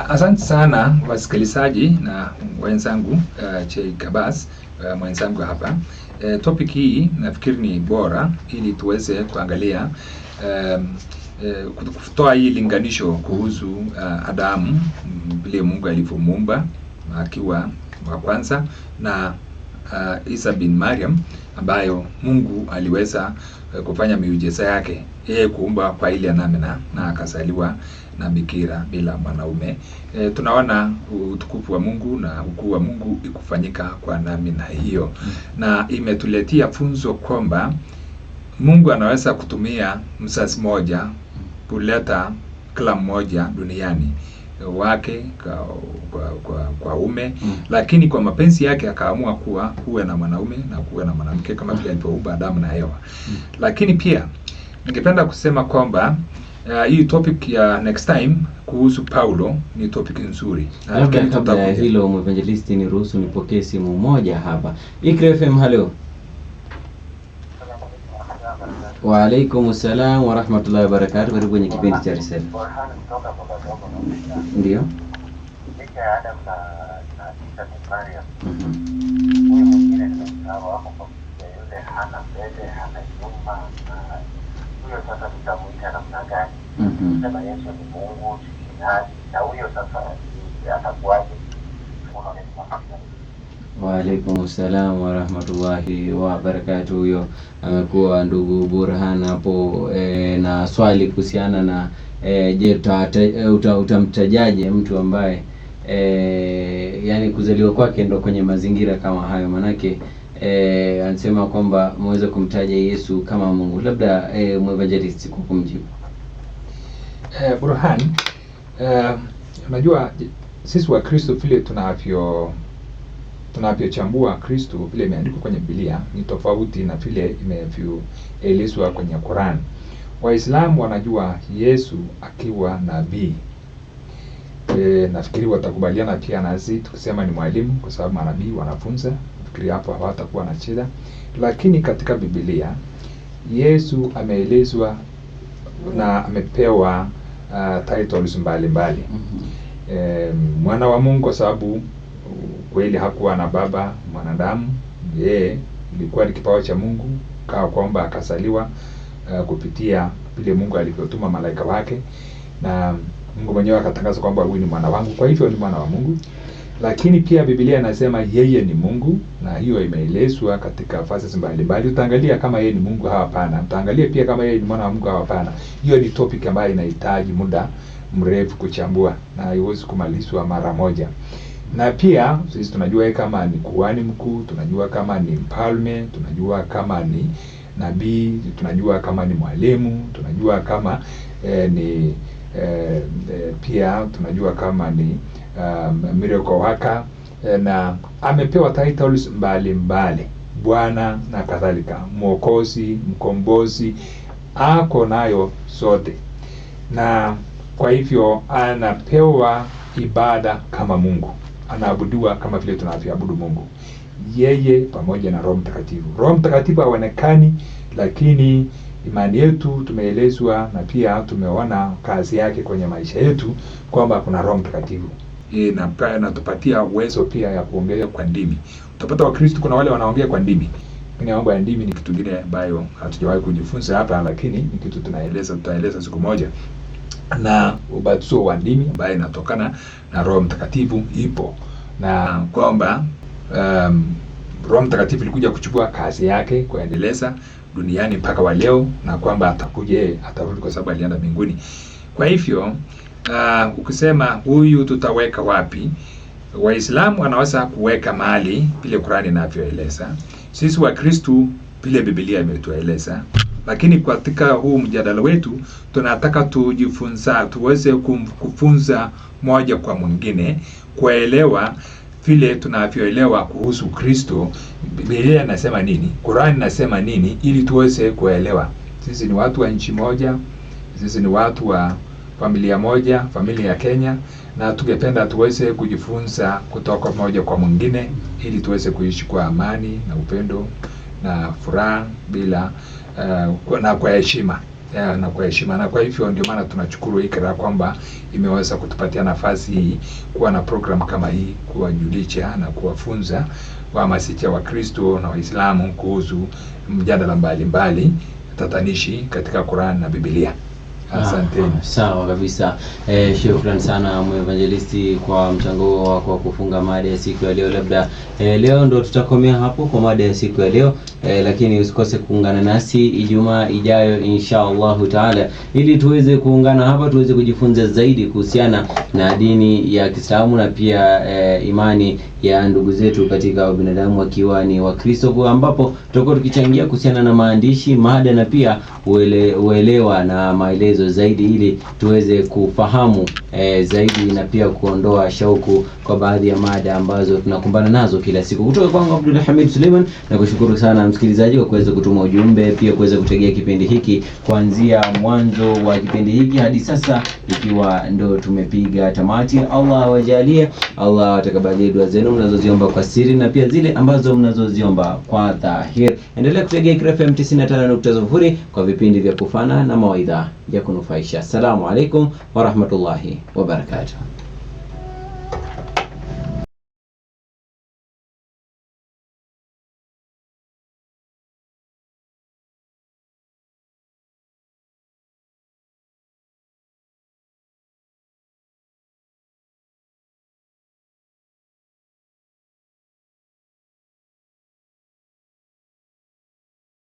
Asante sana wasikilizaji na wenzangu, Sheikh Abbas mwenzangu hapa. Topic hii nafikiri ni bora ili tuweze kuangalia kutoa hii linganisho kuhusu Adamu, vile Mungu alivyomuumba akiwa wa kwanza, na Isa bin Maryam ambayo Mungu aliweza kufanya miujiza yake, yeye kuumba kwa ile namna na akazaliwa na bikira bila mwanaume. Tunaona utukufu wa Mungu na ukuu wa Mungu ikufanyika kwa namna hiyo, na imetuletea funzo kwamba Mungu anaweza kutumia mzazi mmoja kuleta kila mmoja duniani wake kwa ume, lakini kwa mapenzi yake akaamua kuwe na mwanaume na kuwe na mwanamke kama vile alivyoumba Adamu na Eva. Lakini pia ningependa kusema kwamba hii topic ya next time kuhusu Paulo ni topic nzuri. Kabla ya hilo Evangelist, ni ruhusu nipokee simu moja hapa. Ikra FM, hello. Wa alaikum salam wa rahmatullahi wa barakatuh. Karibu kwenye kipindi cha Risala. Ndio. Adam na Isa bin Maryam. Huyu mwingine tunamsahau hapo kwa yule hana mbele, hana nyuma. Huyo sasa tutamuita namna gani? Sema Yesu ni Mungu, si nani? Na huyo sasa atakuwaje? Wa alaikum salam wa rahmatullahi wa barakatuh. Huyo amekuwa ndugu Burhan hapo na swali kuhusiana na je, utamtajaje mtu ambaye yani kuzaliwa kwake ndo kwenye mazingira kama hayo? Manake anasema kwamba mweze kumtaja Yesu kama Mungu. Labda Evangelist kwa kumjibu. Burhan, unajua sisi wa Kristo vile tunavyochambua Kristo vile imeandikwa kwenye Biblia ni tofauti na vile imevyoelezwa kwenye Qur'an. Waislamu wanajua Yesu akiwa nabii. Nafikiri watakubaliana pia nasi tukisema ni mwalimu, kwa sababu manabii wanafunza. Nafikiri hapo hawatakuwa na shida. Lakini katika Biblia Yesu ameelezwa na amepewa titles mbalimbali. Mwana wa Mungu kwa sababu kweli hakuwa na baba mwanadamu, yeye ilikuwa ni kipawa cha Mungu, kwamba akazaliwa kupitia vile Mungu alivyotuma malaika wake, na Mungu mwenyewe akatangaza kwamba huyu ni mwana wangu, kwa hivyo ni mwana wa Mungu. Lakini pia Biblia inasema yeye ni Mungu, na hiyo imeelezwa katika fasi mbalimbali. Utaangalia kama yeye ni Mungu au hapana, utaangalia pia kama yeye ni mwana wa Mungu au hapana. Hiyo ni topic ambayo inahitaji muda mrefu kuchambua na haiwezi kumalizwa mara moja. Na pia sisi tunajua kama ni kuhani mkuu, tunajua kama ni mfalme, tunajua kama ni nabii, tunajua kama ni mwalimu, tunajua kama pia tunajua kama ni miracle worker, na amepewa titles mbalimbali, Bwana na kadhalika, Mwokozi, Mkombozi, ako nayo sote. na kwa hivyo anapewa ibada kama Mungu, anaabudiwa kama vile tunavyoabudu Mungu, yeye pamoja na Roho Mtakatifu. Roho Mtakatifu haonekani, lakini imani yetu tumeelezwa na pia tumeona kazi yake kwenye maisha yetu kwamba kuna Roho Mtakatifu. Inatupatia uwezo pia ya kuongea kwa ndimi. Utapata Wakristo kuna wale wanaongea kwa ndimi. Mambo ya ndimi ni kitu kingine ambayo hatujawahi kujifunza hapa, lakini ni kitu tutaeleza siku moja. Na ubatizo wa ndimi ambayo inatokana na Roho Mtakatifu ipo, na kwamba Roho Mtakatifu alikuja kuchukua kazi yake kuendeleza duniani mpaka wa leo, na kwamba atarudi kwa sababu alienda mbinguni. Kwa hivyo ukisema huyu tutaweka wapi, Waislamu wanaweza kuweka mahali vile Qur'ani inavyoeleza, sisi wa Kristo vile Biblia imetueleza. Lakini katika huu mjadala wetu tunataka tuweze kufunza moja kwa mwingine, kuelewa vile tunavyoelewa kuhusu Kristo, Biblia inasema nini, Qur'ani inasema nini, ili tuweze kuelewa. Sisi ni watu wa nchi moja, sisi ni watu wa familia moja, familia ya Kenya, na tungependa tuweze kujifunza kutoka moja kwa mwingine, ili tuweze kuishi kwa amani na upendo na furaha bila na kwa heshima na kwa hivyo ndio maana tunashukuru Iqra kwamba imeweza kutupatia nafasi hii kuwa na program kama hii, kuwajulisha na kuwafunza wahamasisha wa Kristo na Waislamu kuhusu mjadala mbalimbali tatanishi katika Qur'an na Biblia. Asante. Sawa kabisa. Shukrani sana mwevangelisti kwa mchango wako wa kufunga mada ya siku ya leo. Labda leo ndo tutakomea hapo kwa mada ya siku ya leo, lakini usikose kuungana nasi Ijumaa ijayo insha Allahu taala, ili tuweze kuungana hapa, tuweze kujifunza zaidi kuhusiana na dini ya Kiislamu na pia imani ya ndugu zetu katika binadamu wakiwa ni Wakristo, ambapo tutakuwa tukichangia kuhusiana na maandishi, mada na pia uelewa na maelezo zaidi, ili tuweze kufahamu zaidi na pia kuondoa shauku kwa baadhi ya mada ambazo tunakumbana nazo kila siku. Kutoka kwangu Abdul Hamid Suleiman, na kushukuru sana msikilizaji kwa kuweza kutuma ujumbe, pia kuweza kutegea kipindi hiki kuanzia mwanzo wa kipindi hiki hadi sasa, ikiwa ndo tumepiga tamati. Allah awajalie, Allah atakabalie dua zenu mnazoziomba kwa siri na pia zile ambazo mnazoziomba kwa dhahir. Endelea kutegea Iqra FM 95.0 kwa vipindi vya kufana na mawaidha ya kunufaisha. Assalamu alaikum wa rahmatullahi wa barakatuh.